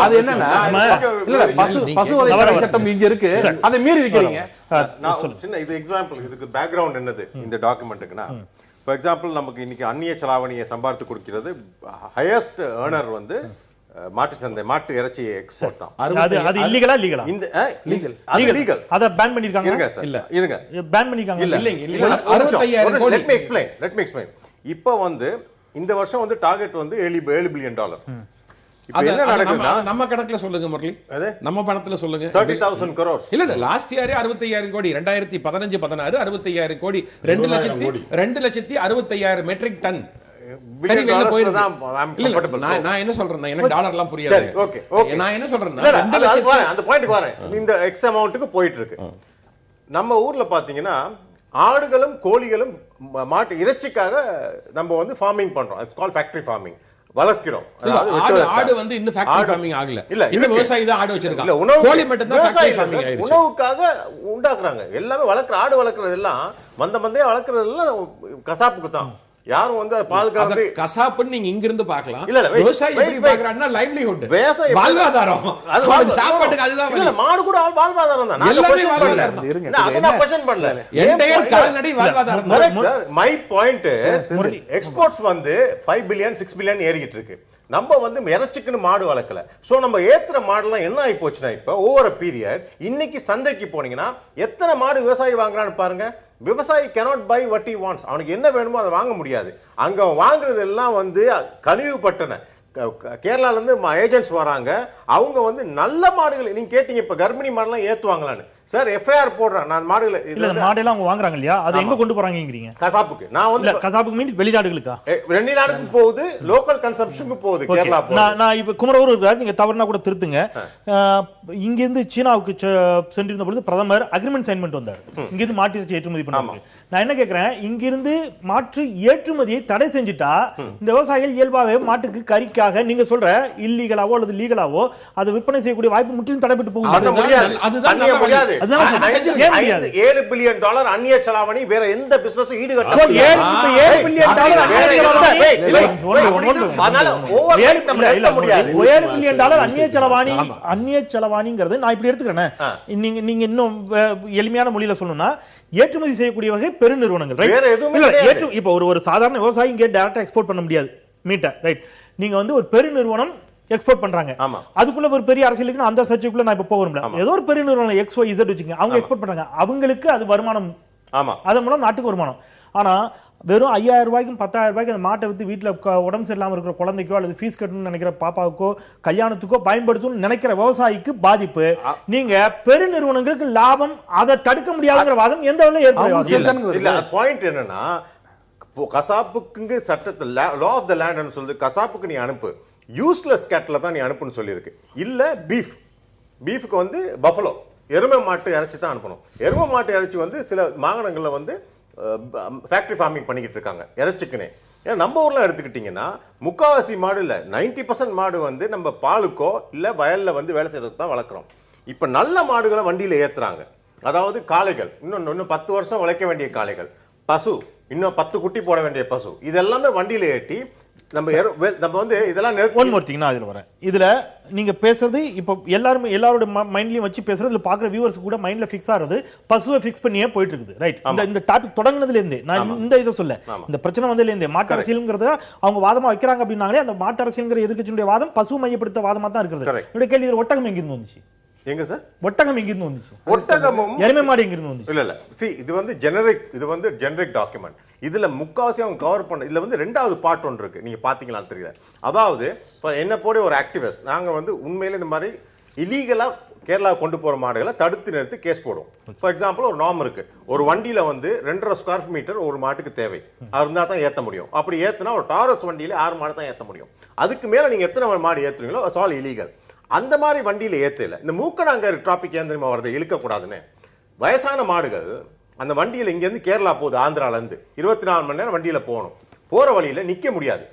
அது என்னன்னா இல்ல பசுவதை சட்டம் இங்க இருக்கு, அதை மீறி விக்கிறீங்க. சின்ன இது எக்ஸாம்பிள், இதுக்கு பேக்ரவுண்ட் என்னது இந்த டாக்குமெண்ட்டுக்குன்னா, ஃபார் எக்ஸாம்பிள் நமக்கு இன்னைக்கு அந்நிய செலாவணியை சம்பாதித்து கொடுக்கிறது ஹையஸ்ட் ஏர்னர் வந்து மாட்டு சந்தை, மாட்டு இறைச்சி எக்ஸ்போர்ட் தான். அது இல்லீகலா லீகலா? இந்த லீகல், அது லீகல். அத பேன் பண்ணிருக்காங்க. இருங்க சார், இல்ல இருங்க, பேன் பண்ணிருக்காங்க. இல்ல இல்ல 65000 கோடி. Let me explain. இப்போ வந்து இந்த வருஷம் வந்து டார்கெட் வந்து $7 பில்லியன். இப்போ என்ன நடக்குதுன்னா நம்ம கணக்குல சொல்லுங்க முரளி, நம்ம பணத்துல சொல்லுங்க. 30,000 crores. இல்ல லாஸ்ட் இயர் 65,000 கோடி, 2015-16 65,000 கோடி, 2,65,000 மெட்ரிக் டன். நான் என்ன சொல்றேன், எனக்கு டாலர்லாம் புரியாது. நான் என்ன சொல்றேன், அந்த பாயிண்ட்க்கு வரேன். இந்த எக்ஸ் அமௌண்ட்டுக்கு போயிட்டு இருக்கு. நம்ம ஊர்ல பாத்தீங்கன்னா ஆடுகளும் கோழிகளும் மாட்டு இறைச்சிக்காக நம்ம வந்து ஃபார்மிங் பண்றோம். It's called factory farming. வளர்க்கிறோம். ஆடு வந்து இன்னும் ஃபேக்டரி ஃபார்மிங் ஆகல. இல்ல இன்னும் விவசாயி தான் ஆடு வச்சிருக்காங்க. இல்ல உணவு கோழி மட்டும் தான் ஃபேக்டரி ஃபார்மிங் ஆயிருச்சு. உணவுக்காக உண்டாக்குறாங்க. எல்லாமே வளர்க்குற ஆடு வளர்க்குறது எல்லாம் மந்தையா வளர்க்குறது எல்லாம் கசாப்புக்கு தான். யாரும் வந்து பாதுகாப்பு கசாப்புன்னு நீங்க இங்க இருந்து பார்க்கலாம். இல்ல விவசாயி எப்படி பார்க்கறான்னா லைவ்லிஹுட், வாழ்வாதாரம், அது சாப்பாட்டுக்கு அதுதான். இல்ல மாடு கூட வாழ்வாதாரம் தான். எல்லாமே வாழ்வாதாரம் தான். இருங்க நான் क्वेश्चन பண்ணல. என்டையர் கால்நடை வாழ்வாதாரம் தான். மை பாயிண்ட் எக்ஸ்போர்ட்ஸ் வந்து 5 பில்லியன் 6 பில்லியன் ஏறிட்டு இருக்கு. நம்ம வந்து இறைச்சிக்குன்னு மாடு வளர்க்கல. சோ நம்ம ஏத்துற மாடுலாம் என்ன ஆகி போச்சுன்னா இப்ப ஓவர் பீரியட் இன்னைக்கு சந்தைக்கு போனீங்கன்னா எத்தனை மாடு விவசாயி வாங்குறான்னு பாருங்க. விவசாயி cannot buy what he wants. அவனுக்கு என்ன வேணுமோ அதை வாங்க முடியாது. அங்க வாங்குறது எல்லாம் வந்து கழிவுபட்டன கேரளால இருந்து ஏஜென்ட்ஸ் வராங்க, அவங்க வந்து நல்ல மாடுகள் நீங்க கேட்டீங்க இப்ப கர்ப்பிணி மாடுலாம் ஏத்துவாங்களான்னு. சார் எஃப்ஐஆர் போடுறேன் நான் மாடுகளை. இல்ல மாடெல்லாம் அவங்க வாங்குறாங்க இல்லையா, அது எங்க கொண்டு போறாங்கங்கறீங்க? கசாப்புக்கு. நான் வந்து கசாப்புக்கு மீன் வெளிநாடுகளுக்கா? வெளிநாடுக்கு போகுது, லோக்கல் கன்சம்ப்ஷனுக்கு போகுது. கேரளா நான் இப்ப குமரூர் இருக்காரு, நீங்க தவறுனா கூட திருத்துங்க. இங்க இருந்து சீனாவுக்கு சென்றிருந்த பொழுது பிரதமர் அக்ரிமெண்ட் சைன் பண்ணிட்டு வந்தார், இங்க இருந்து மாட்டு இறைச்சி ஏற்றுமதி பண்ணாங்க. நான் என்ன கேக்குறேன், இங்கிருந்து மாற்று ஏற்றுமதியை தடை செஞ்சுட்டா இந்த விவசாயிகள் இயல்பாகவே மாட்டுக்கு கறிக்காக நீங்க சொல்ற இல்லீகலாவோ அல்லது லீகலாவோ அதை விற்பனை செய்யக்கூடிய வாய்ப்பு முற்றிலும் தடைபட்டு போகுது. முடியாது. $7 பில்லியன் அந்நிய செலாவணி வேற எந்த பிசினஸும் ஈடுகட்ட $7 பில்லியன் அந்நிய செலவாணிங்கிறது நான் இப்படி எடுத்துக்கிறேன். நீங்க இன்னும் எளிமையான மொழியில சொல்லணும்னா ஏற்றுமதி செய்யக்கூடியவங்க பெருநிறுவனங்கள். இப்ப ஒரு சாதாரண விவசாயி இங்கே டைரக்டா எக்ஸ்போர்ட் பண்ண முடியாது மீட்டை, ரைட்? நீங்க வந்து ஒரு பெருநிறுவனம் எக்ஸ்போர்ட் பண்றாங்க, அதுக்குள்ள ஒரு பெரிய அரசியலுக்கு அந்த சர்ச்சைக்குள்ள நான் இப்ப போக முடியல. ஏதோ ஒரு பெரிய நிறுவனம் XYZ வச்சுங்க, அவங்க எக்ஸ்போர்ட் பண்றாங்க, அவங்களுக்கு அது வருமானம், அதன் மூலம் நாட்டுக்கு வருமானம். ஆனா வெறும் 5000 ரூபாய்க்கும் 10000 ரூபாய்க்கு அந்த மாட்டை வித்து வீட்டுல உடம்பு சரியில்லாம இருக்கிற குழந்தைக்கோ அல்லது ஃபீஸ் கட்டணும்னு நினைக்கிற பாப்பாவுக்கோ கல்யாணத்துக்கோ பயன்படுத்தணும்னு நினைக்கிற விவசாயிக்கு பாதிப்பு. நீங்க பெருநிறுவனங்களுக்கு லாபம், அதை தடுக்க முடியாதுங்கிற வாதம் எந்த வகையில ஏற்படுது? பாயிண்ட் என்னன்னா, கசாப்புக்கு சட்டத்தில் லா ஆஃப் த லேண்ட் சொல்லுது, கசாப்புக்கு நீ அனுப்பு, யூஸ்லெஸ் கேட்ல தான் நீ அனுப்புன்னு சொல்லியிருக்கு. இல்ல பீஃப்க்கு வந்து பஃபலோ எருமை மாட்டு இறைச்சி தான் அனுப்பணும். எருமை மாட்டு இறைச்சி வந்து சில மாகாணங்கள்ல வந்து ஃபேக்டரி ஃபார்மிங் பண்ணிக்கிட்டு இருக்காங்க இறைச்சிக்குனே. ஏன்னா நம்ம ஊர்ல எடுத்துக்கிட்டீங்கன்னா முக்காவாசி மாடு இல்ல 90% மாடு வந்து நம்ம பாலுக்கோ இல்ல வயல்ல வந்து வேலை செய்யறதுக்கு தான் வளர்க்குறோம். இப்ப நல்ல மாடுகளை வண்டியில ஏத்துறாங்க. அதாவது காளைகள், இன்னும் 10 வருஷம் உழைக்க வேண்டிய காளைகள், பசு இன்னும் 10 குட்டி போட வேண்டிய பசு, இதெல்லாமே வண்டியில ஏற்றி நம்ம வந்து இதெல்லாம் இதுல வரேன். இதுல நீங்க பேசுறது இப்ப எல்லாரோட மைண்ட்லயும் வச்சு பேசுறது, இதுல பாக்குற வியூவர்ஸ் கூட மைண்ட்ல ஃபிக்ஸ் ஆறது பசுவை ஃபிக்ஸ் பண்ணியே போயிட்டு இருக்குது, ரைட்? இந்த டாபிக் தொடங்குனதுல இருந்து நான் இந்த இதை சொல்ல, இந்த பிரச்சனை வந்ததுல இருந்து மாட்டு அரசியல்ங்கிறத அவங்க வாதமா வைக்கிறாங்க அப்படின்னாலே அந்த மாட்டு அரசியல்ங்கிற எதிர்க்கட்சியுடைய வாதம் பசு மையப்படுத்த வாதமா தான் இருக்குது. என்னோட கேள்வி, ஒட்டகம் எங்கிருந்து வந்துச்சு? எங்க சார் ஒட்டகம் எங்கிருந்து வந்துச்சு? ஒட்டகமும் எருமை மாடு எங்கிருந்து வந்துச்சு? இல்ல இது வந்து ஜெனரிக் டாக்குமெண்ட். இதுல முக்காவாசி அவங்க கவர் பண்ண, இதுல வந்து 2வது பார்ட் ஒன்று இருக்கு, நீங்க பாத்தீங்களான்னு தெரியல. அதாவது என்ன போட ஒரு ஆக்டிவிஸ்ட் நாங்க வந்து உண்மையில இந்த மாதிரி இல்லீகலா கேரளா கொண்டு போற மாடுகளை தடுத்து நிறுத்தி கேஸ் போடுவோம். ஃபார் எக்ஸாம்பிள் ஒரு நார்ம் இருக்கு, ஒரு வண்டியில வந்து 2.5 ஸ்கொயர் மீட்டர் ஒரு மாட்டுக்கு தேவை, அது இருந்தா தான் ஏத்த முடியும். அப்படி ஏத்துனா ஒரு டாரஸ் வண்டியில 6 மாடு தான் ஏத்த முடியும். அதுக்கு மேல நீங்க எத்தனை மாடு ஏத்துறீங்களோ இட்ஸ் ஆல் இல்லீகல். அந்த மாதிரி வண்டியில ஏத்தல. இந்த மூக்கனாங்கர் டாபிக் ஏன் தெரியுமா வருது, இழுக்க கூடாதுன்னு. வயசான மாடுகள் அந்த வண்டியில இங்க இருந்து கேரளா போகுது, ஆந்திரால இருந்து 24 மணி நேரம் வண்டியில போகணும். போற வழியில நிக்க முடியாது,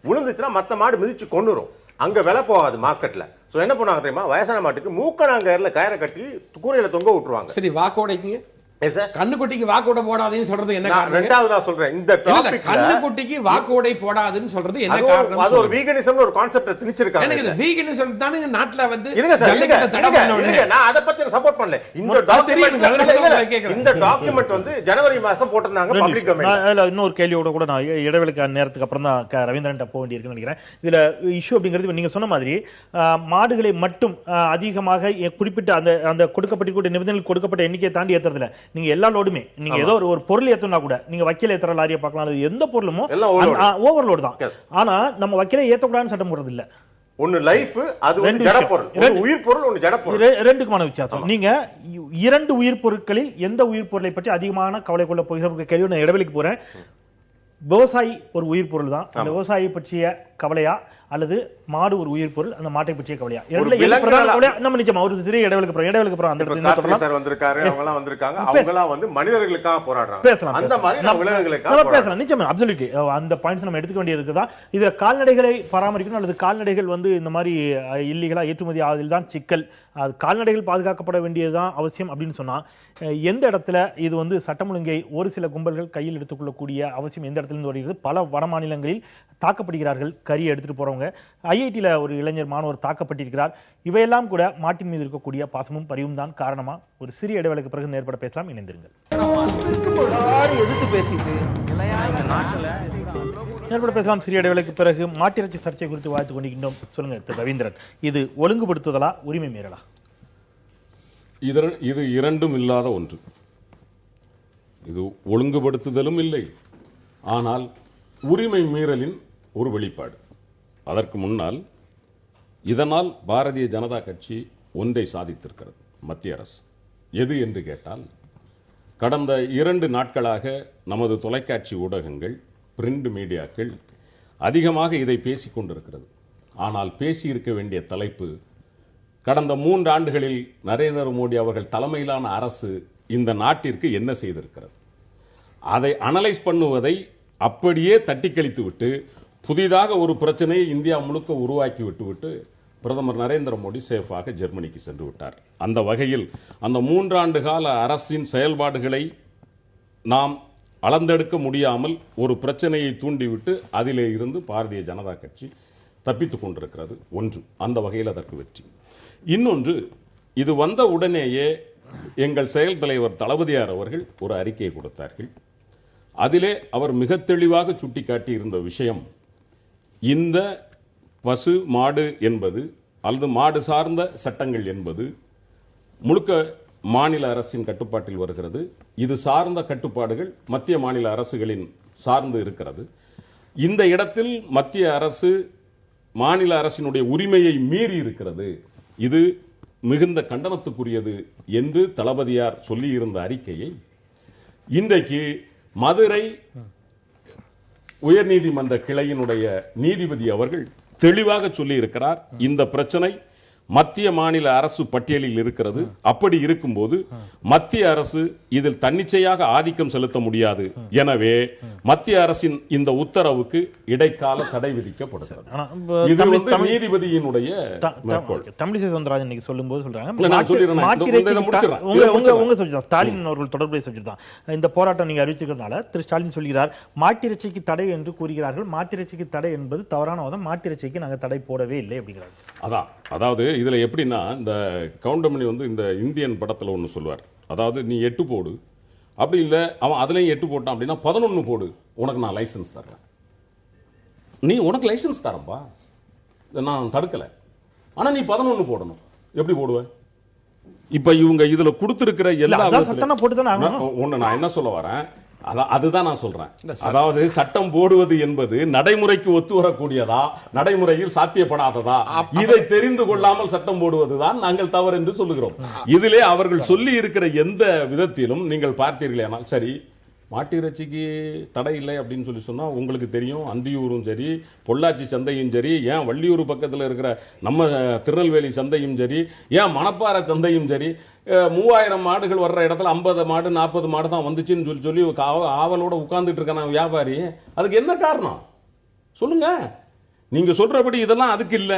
விழுந்துச்சுன்னா மத்த மாடு மிதிச்சு கொண்டுரும். அங்க விலை போகாது மார்க்கெட்ல. சோ என்ன பண்ணுவாங்க தெரியுமா, வயசான மாட்டுக்கு மூக்கனாங்கர்ல கயிறை கட்டி கூரையில தொங்க விட்டுருவாங்க. சரி, வாக்கோடைக்கு கண்ணுக்குட்டிக்கு வாக்கோட போடாதுன்னு சொல்றது என்ன காரணம்? ரெண்டாவது நான் சொல்றேன், இந்த டாபிக் கண்ணுக்குட்டிக்கு வாக்கோடை போடாதுன்னு சொல்றது என்ன காரணம்? அது ஒரு வீகனிசம் ஒரு கான்செப்ட் திணிச்சிருக்காங்க. எனக்கு இந்த வீகனிசம் தான நாட்டுல வந்து ஜல்லிக்கட்டு தடை பண்ணனும். நான் அத பத்தி சப்போர்ட் பண்ணல. இந்த டாக்குமெண்ட் வந்து ஜனவரி மாசம் போட்டுறாங்க பப்ளிக் டொமைன்ல. இன்னொரு கேள்வியோட கூட நான் இடைவெளிக்கு நேரத்துக்கு அப்புறம் தான் ரவீந்திரன் போக வேண்டியிருக்குன்னு நினைக்கிறேன். இதுல இஷ்யூ அப்படிங்கிறது நீங்க சொன்ன மாதிரி மாடுகளை மட்டும் அதிகமாக குறிப்பிட்ட அந்த கொடுக்கப்பட்ட நிபந்தனைகள் கொடுக்கப்பட்ட எண்ணிக்கையை தாண்டி ஏத்துறதுல நீங்க எல்லா லோடுமே, நீங்க ஏதோ ஒரு பொருள் ஏத்துனா கூட நீங்க வக்கீல ஏத்துற லாரியை பார்க்கலாம், எந்த பொருளுமோ ஓவர்லோடு தான். ஆனா நம்ம வக்கீல ஏத்தக்கூடாதுன்னு சட்டம் போடுறது இல்ல. ஒன்னு லைஃப், அது ஒரு ஜட பொருள், ஒரு உயிர் பொருள், ஒன்னு ஜட பொருள், ரெண்டுக்குமான வித்தியாசம். நீங்க 2 உயிர் பொருட்களில் எந்த உயிர் பொருளை பற்றி அதிகமான கவலை கொள்ள போகிற கேள்வி நான் இடைவெளிக்கு போறேன். விவசாயி ஒரு உயிர் பொருள் தான், அந்த விவசாயி பற்றிய கவலையா அல்லது மாடு ஒரு உயிர் பொருள், அந்த மாட்டை பற்றிய கவலையா? நம்ம நிச்சயமா ஒரு சிறிய இடைவெளிக்கு அப்புறம் அந்த இடத்துல வந்திருக்காரு, அவங்க எல்லாம் வந்திருக்காங்க, அவங்க எல்லாம் வந்து மனிதர்களுக்காக போராடுறாங்க, பேசலாம். அந்த மாதிரி விலங்குகளுக்காக பேசலாம் நிச்சயமா, அப்சல்யூட்லி. அந்த பாயிண்ட்ஸ் நம்ம எடுத்துக்க வேண்டியது தான். இதுல கால்நடைகளை பராமரிக்கணும் அல்லது கால்நடைகள் வந்து இந்த மாதிரி இல்லீகலா ஏற்றுமதி ஆவதில் தான் சிக்கல், அது கால்நடைகள் பாதுகாக்கப்பட வேண்டியதுதான் அவசியம் அப்படின்னு சொன்னா எந்த இடத்துல இது வந்து சட்டம் ஒழுங்கை ஒரு சில கும்பல்கள் கையில் எடுத்துக்கொள்ளக்கூடிய அவசியம் எந்த இடத்துல இருந்து வருகிறது? பல வட மாநிலங்களில் தாக்கப்படுகிறார்கள் கறியை எடுத்துட்டு போறவங்க. ஐஐடியில் ஒரு இளைஞர் மாணவர் தாக்கப்பட்டிருக்கிறார். இவையெல்லாம் கூட மாட்டின் மீது இருக்கக்கூடிய பாசமும் பரிவும் தான் காரணமா? ஒரு சிறிய இடைவேளைக்கு பிறகு நேர்பட பேசலாம், இணைந்திருங்கள். நேர்பட பேசலாம் சிறிய இடைவேளைக்கு பிறகு. மாட்டிறைச்சி சர்ச்சை குறித்து வாழ்த்து கொண்டிருக்கின்றோம். சொல்லுங்க திரு ரவீந்திரன், இது ஒழுங்குபடுத்துதலா உரிமை மீறலா? இது இரண்டும் இல்லாத ஒன்று. இது ஒழுங்குபடுத்துதலும் இல்லை, ஆனால் உரிமை மீறலின் ஒரு வெளிப்பாடு. அதற்கு முன்னால் இதனால் பாரதிய ஜனதா கட்சி ஒன்றை சாதித்திருக்கிறது மத்திய அரசு. எது என்று கேட்டால், கடந்த 2 நாட்களாக நமது தொலைக்காட்சி ஊடகங்கள், பிரிண்ட் மீடியாக்கள் அதிகமாக இதை பேசிக் கொண்டிருக்கிறது. ஆனால் பேசியிருக்க வேண்டிய தலைப்பு, கடந்த 3 ஆண்டுகளில் நரேந்திர மோடி அவர்கள் தலைமையிலான அரசு இந்த நாட்டிற்கு என்ன செய்திருக்கிறது, அதை அனலைஸ் பண்ணுவதை அப்படியே தட்டி கழித்து விட்டு புதிதாக ஒரு பிரச்சனையை இந்தியா முழுக்க உருவாக்கி விட்டுவிட்டு பிரதமர் நரேந்திர மோடி சேஃபாக ஜெர்மனிக்கு சென்று விட்டார். அந்த வகையில் அந்த 3 ஆண்டு கால அரசின் செயல்பாடுகளை நாம் அளந்தெடுக்க முடியாமல் ஒரு பிரச்சனையை தூண்டிவிட்டு அதிலே இருந்து பாரதிய ஜனதா கட்சி தப்பித்துக் கொண்டிருக்கிறது. ஒன்று, அந்த வகையில் அதற்கு வெற்றி. இன்னொன்று, இது வந்த உடனேயே எங்கள் செயல் தலைவர் தளபதியார் அவர்கள் ஒரு அறிக்கையை கொடுத்தார்கள். அதிலே அவர் மிக தெளிவாக சுட்டிக்காட்டி இருந்த விஷயம், இந்த பசு மாடு என்பது அல்லது மாடு சார்ந்த சட்டங்கள் என்பது முழுக்க மாநில அரசின் கட்டுப்பாட்டில் வருகிறது. இது சார்ந்த கட்டுப்பாடுகள் மத்திய மாநில அரசுகளின் சார்ந்து இருக்கிறது. இந்த இடத்தில் மத்திய அரசு மாநில அரசினுடைய உரிமையை மீறி இருக்கிறது. இது மிகுந்த கண்டனத்துக்குரியது என்று தளபதியார் சொல்லியிருந்த அறிக்கையை இன்றைக்கு மதுரை உயர்நீதிமன்ற கிளையினுடைய நீதிபதி அவர்கள் தெளிவாக சொல்லி இருக்கிறார். இந்த பிரச்சனை மத்திய மாநில அரசு பட்டியலில் இருக்கிறது. அப்படி இருக்கும்போது மத்திய அரசு இதில் தன்னிச்சையாக ஆதிக்கம் செலுத்த முடியாது. எனவே மத்திய அரசின் இந்த உத்தரவுக்கு இடைக்கால தடை விதிக்கப்படுகிறது. இது வந்து நீதிபதியினுடைய மேற்கோள். தமிழிசை சவுந்தரராஜன் இன்னைக்கு சொல்லும்போது சொல்றாங்க, ஸ்டாலின் அவர்கள் தொடர்புடைய சப்ஜெக்ட் தான் இந்த போராட்டம் நீங்க அறிவிச்சிருக்கிறதுனால திரு ஸ்டாலின் சொல்கிறார், மாட்டிறைச்சிக்கு தடை என்று கூறுகிறார்கள். மாட்டிறைச்சிக்கு தடை என்பது தவறான வாதம். மாட்டிறைச்சிக்கு நாங்கள் தடை போடவே இல்லை அப்படிங்கிறாங்க. அதாவது இதுல எப்படின்னா, இந்த கவுண்டமணி வந்து இந்த இந்தியன் படத்துல ஒண்ணு சொல்லுவார். அதாவது நீ 8 போடு, அப்படி இல்லை அவன் அதுலயும் 8 போட்டான் அப்படின்னா 11 போடு, உனக்கு நான் லைசன்ஸ் தர்றேன். நீ உனக்கு லைசன்ஸ் தரம்பா, நான் தடுக்கல, ஆனா நீ 11 போடணும். எப்படி போடுவ? இப்ப இவங்க இதுல கொடுத்திருக்கிற எல்லா ஒண்ணு நான் என்ன சொல்ல வரேன், அதுதான் நான் சொல்றேன். அதாவது சட்டம் போடுவது என்பது நடைமுறைக்கு ஒத்து வரக்கூடியதா, நடைமுறையில் சாத்தியப்படாததா, இதை தெரிந்து கொள்ளாமல் சட்டம் போடுவதுதான் நாங்கள் தவறு என்று சொல்லுகிறோம். இதிலே அவர்கள் சொல்லி இருக்கிற எந்த விதத்திலும் நீங்கள் பார்த்தீர்களேனால், சரி மாட்டு இறைச்சிக்கு தடை இல்லை அப்படின்னு சொல்லி சொன்னா உங்களுக்கு தெரியும், அந்தியூரும் சரி, பொள்ளாச்சி சந்தையும் சரி, ஏன் வள்ளியூர் பக்கத்தில் இருக்கிற நம்ம திருநெல்வேலி சந்தையும் சரி, ஏன் மணப்பாறை சந்தையும் சரி, 3000 மாடுகள் வர்ற இடத்துல 50 மாடு 40 மாடு தான் வந்துச்சுன்னு சொல்லி ஆவலோட உட்கார்ந்துட்டு இருக்கான வியாபாரி. அதுக்கு என்ன காரணம் சொல்லுங்க? நீங்க சொல்றபடி இதெல்லாம் அதுக்கு இல்ல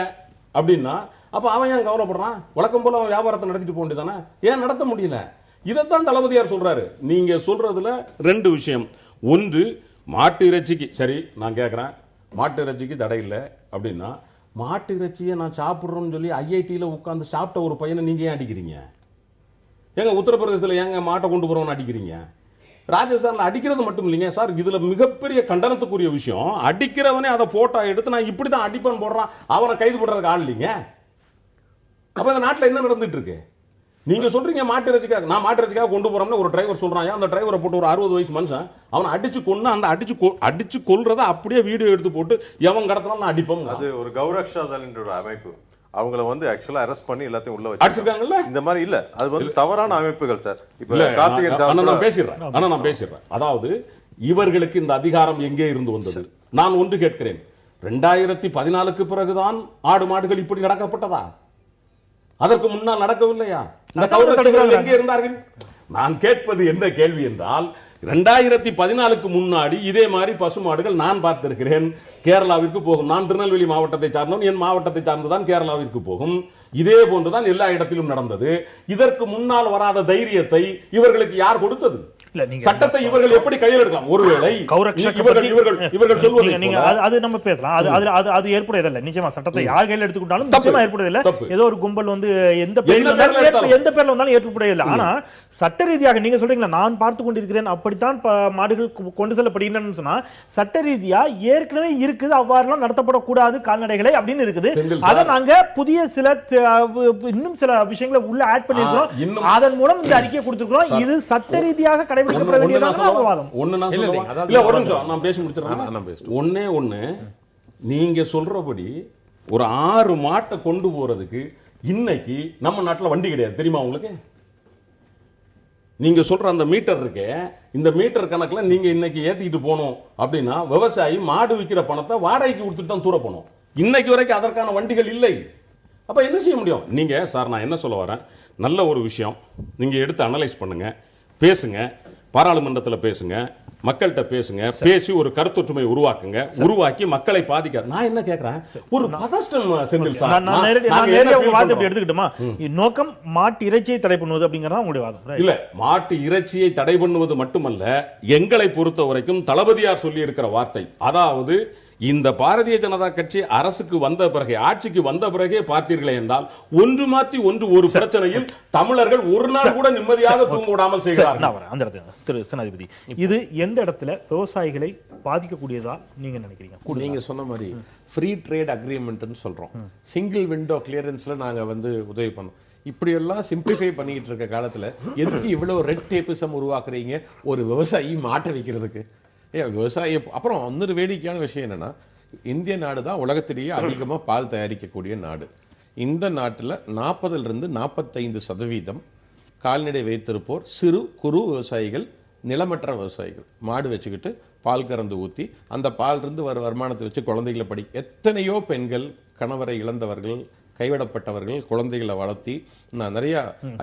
அப்படின்னா அப்ப அவன் ஏன் கவலைப்படுறான்? வழக்கம் போல அவன் வியாபாரத்தை நடத்திட்டு போக வேண்டியதானே, ஏன் நடத்த முடியல? இதைத்தான் தளபதியார் சொல்றாரு. நீங்க சொல்றதுல 2 விஷயம். ஒன்று, மாட்டு இறைச்சிக்கு சரி, நான் கேட்கிறேன், மாட்டு இறைச்சிக்கு தடை இல்லை அப்படின்னா மாட்டு இறைச்சியை நான் சாப்பிடுறோம்னு சொல்லி ஐஐடியில் உட்கார்ந்து சாப்பிட்ட ஒரு பையனை நீங்க ஏன் அடிக்கிறீங்க? ஏங்க உத்தரப்பிரதேசத்தில் ஏங்க மாட்டை கொண்டு போறவன் அடிக்கிறீங்க? ராஜஸ்தான்ல அடிக்கிறது மட்டும் இல்லைங்க சார், இதுல மிகப்பெரிய கண்டனத்துக்குரிய விஷயம், அடிக்கிறவனே அதை போட்டோ எடுத்து நான் இப்படிதான் அடிப்பன் போடுறான், அவனை கைது பண்றதுக்கு ஆள் இல்லைங்க. அப்ப இந்த நாட்டில் என்ன நடந்துட்டு இருக்கு? நீங்க சொல்றீங்க மாட்டு இறைச்சிக்காக, நான் மாட்டு இறைச்சிக்காக கொண்டு போறோம்னு ஒரு டிரைவர் சொல்றான். அந்த டிரைவரை போட்டு ஒரு 60 வயசு மனுஷன் அவனை அடிச்சு கொண்டு அந்த அடிச்சு கொல்றத அப்படியே வீடியோ எடுத்து போட்டு எவன் கடத்தினாலும் நான் அடிப்போம். அது ஒரு கௌரக்ஷா தள் என்ற ஒரு அமைப்பு, அவங்கள வந்து ஆக்சுவலா அரெஸ்ட் பண்ணி எல்லாத்தையும் உள்ள வச்சிருக்காங்கல்ல. இந்த மாதிரி இல்ல, அது வந்து தவறான அமைப்புகள் சார். இப்ப கார்த்திகேயன் நான் பேசுறேன். அதாவது இவர்களுக்கு இந்த அதிகாரம் எங்கே இருந்து வந்தது? நான் ஒன்று கேட்கிறேன், 2014க்கு பிறகுதான் ஆடு மாடுகள் இப்படி நடக்கப்பட்டதா? அதற்கு முன்னால் நடக்கவில்லையா? இந்த கௌரவர்கள் எங்கே இருந்தார்கள்? நான் கேட்பது என்ன கேள்வி என்றால், 2014க்கு முன்னாடி இதே மாதிரி பசுமாடுகள் நான் பார்த்திருக்கிறேன். கேரளாவிற்கு போகும். நான் திருநெல்வேலி மாவட்டத்தை சார்ந்தவன், என் மாவட்டத்தை சார்ந்துதான் கேரளாவிற்கு போகும். இதே போன்றுதான் எல்லா இடத்திலும் நடந்தது. இதற்கு முன்னால் வராத தைரியத்தை இவர்களுக்கு யார் கொடுத்தது? சட்டத்தை இவர்கள் எப்படி கையில் எடுக்கலாம்? ஒருவேளை இவர்கள் சொல்வது நீங்க அது நம்ம பேசலாம், அது ஏற்புடையதில்லை. நிச்சயமா சட்டத்தை யார் கையில் எடுத்துக்கிட்டாலும் நிச்சயமா ஏற்புடையதில்லை. ஏதோ ஒரு கும்பல் வந்து எந்த பேர்ல வந்தாலும் ஏற்புடையதில்லை. ஆனா சட்ட ரீதியாக நீங்க சொல்றீங்களா, நான் பார்த்து கொண்டிருக்கிறேன் அப்படித்தான் மாடுகள் கொண்டு செல்லப்படுகின்றன சொன்னா, சட்ட ரீதியா ஏற்கனவே இருக்குது, அவ்வாறுலாம் நடத்தப்படக்கூடாது கால்நடைகளை அப்படின்னு இருக்குது. அதை நாங்க புதிய சில இன்னும் சில விஷயங்களை உள்ள ஆட் பண்ணிருக்கிறோம். அதன் மூலம் இந்த அறிக்கையை கொடுத்திருக்கிறோம். இது சட்ட ரீதியாக கடைபிடிக்கப்பட வேண்டியதான வாதம். ஒண்ணு நான் சொல்லுவேன், இல்ல ஒரு நிமிஷம் நான் பேசி முடிச்சிடுறேன். ஒண்ணே நீங்க சொல்றபடி ஒரு 6 மாட்டை கொண்டு போறதுக்கு இன்னைக்கு நம்ம நாட்டுல வண்டி கிடையாது தெரியுமா உங்களுக்கு? நீங்க சொல்ற அந்த மீட்டர் இருக்கே, இந்த மீட்டர் கணக்குல நீங்க இன்னைக்கு ஏத்திட்டு போனோம் அப்படின்னா விவசாயி மாடு விற்கிற பணத்தை வாடகைக்கு கொடுத்துட்டு தான் தூர போனோம். இன்னைக்கு வரைக்கும் அதற்கான வண்டிகள் இல்லை. அப்ப என்ன செய்ய முடியும்? நீங்க சார், நான் என்ன சொல்ல வரேன், நல்ல ஒரு விஷயம் நீங்க எடுத்து அனலைஸ் பண்ணுங்க, பேசுங்க, பாராளுமன்றத்தில் பேசுங்க, மக்கள்கிட்ட பேசுங்க, பேசி ஒரு கருத்தொற்றுமை உருவாக்குங்க, உருவாக்கி மக்களை பாதிக்க. நான் என்ன கேக்குறேன், ஒரு பதஸ்டம் செந்தில் சார், நான் நேரடியா உங்க வாதத்தை இப்படி எடுத்துக்கிட்டோமா? நோக்கம் மாட்டு இறைச்சியை தடை பண்ணுவது அப்படிங்கறதா உங்களுடைய வாதம் இல்ல? மாட்டு இறைச்சியை தடை பண்ணுவது மட்டுமல்ல, எங்களை பொறுத்த வரைக்கும் தளபதியார் சொல்லி இருக்கிற வார்த்தை, அதாவது இந்த பாரதிய ஜனதா கட்சி அரசுக்கு வந்த பிறகு, ஆட்சிக்கு வந்த பிறகே பார்த்தீர்களே என்றால் ஒன்று மாத்தி ஒன்று ஒரு பிரச்சனையில் தமிழர்கள் ஒரு நாள் கூட நிம்மதியாக தூங்க விடாமல் செய்கிறார்கள். அந்த இடத்துல திரு சேனாதிபதி, இது எந்த இடத்துல விவசாயிகளை பாதிக்கக்கூடியதா நீங்க நினைக்கிறீங்க? நீங்க சொன்ன மாதிரி ஃப்ரீ ட்ரேட் அக்ரிமெண்ட்னு சொல்றோம், சிங்கிள் விண்டோ கிளியரன்ஸ்ல நாங்க வந்து உதவி பண்ணோம். இப்படி எல்லாம் சிம்பிளிஃபை பண்ணிட்டு இருக்க காலத்துல எதுக்கு இவ்வளவு ரெட் டேபிசம் உருவாக்குறீங்க ஒரு விவசாயி மாட்டை வைக்கிறதுக்கு? விவசாயி அப்புறம் இன்னொரு வேடிக்கையான விஷயம் என்னன்னா, இந்திய நாடு தான் உலகத்திலேயே அதிகமாக பால் தயாரிக்கக்கூடிய நாடு. இந்த நாட்டில் 40% 45% கால்நடை வைத்திருப்போர் சிறு குறு விவசாயிகள், நிலமற்ற விவசாயிகள். மாடு வச்சுக்கிட்டு பால் கறந்து ஊற்றி அந்த பால் இருந்து வர வருமானத்தை வச்சு குழந்தைகளை எத்தனையோ பெண்கள் கணவரை இழந்தவர்கள், கைவிடப்பட்டவர்கள், குழந்தைகளை வளர்த்தி, நான் நிறைய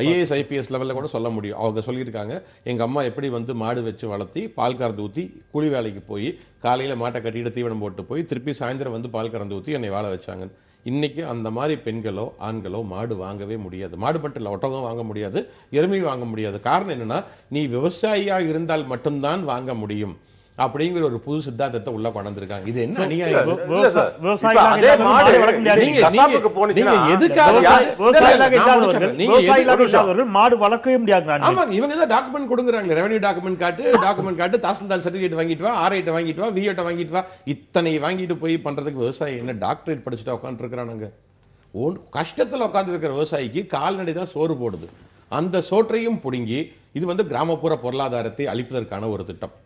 IAS IPS லெவலில் கூட சொல்ல முடியும். அவங்க சொல்லியிருக்காங்க, எங்கள் அம்மா எப்படி வந்து மாடு வச்சு வளர்த்தி பால் கறந்து ஊற்றி கூலி வேலைக்கு போய் காலையில் மாட்டை கட்டிட்டு தீவனம் போட்டு போய் திருப்பி சாயந்தரம் வந்து பால் கறந்து ஊற்றி என்னை வாழ வச்சாங்க. இன்னைக்கு அந்த மாதிரி பெண்களோ ஆண்களோ மாடு வாங்கவே முடியாது. மாடு மட்டும் இல்லை, ஒட்டகம் வாங்க முடியாது, எருமை வாங்க முடியாது. காரணம் என்னன்னா, நீ விவசாயியாக இருந்தால் மட்டும்தான் வாங்க முடியும் அப்படிங்கிற ஒரு புது சித்தாந்தத்தை உள்ள கொண்டிருக்காங்க. இது என்ன அநியாயம்? மாடு வளர்க்கவே முடியாது. இவங்க தான் டாக்குமெண்ட் கொடுக்குறாங்க, ரெவன்யூ டாக்குமெண்ட் காட்டு, தாசில்தார் சர்டிபிகேட் வாங்கிட்டு வா, RI வாங்கிட்டு வா, VO வாங்கிட்டு வா, இத்தனை வாங்கிட்டு போய் பண்றதுக்கு விவசாயி என்ன டாக்டரேட் படிச்சுட்டு உட்காந்து இருக்கிறானுங்க? கஷ்டத்தில் உட்கார்ந்து இருக்கிற விவசாயிக்கு கால்நடை தான் சோறு போடுது. அந்த சோற்றையும் புடுங்கி இது வந்து கிராமப்புற பொருளாதாரத்தை அளிப்பதற்கான ஒரு திட்டம்.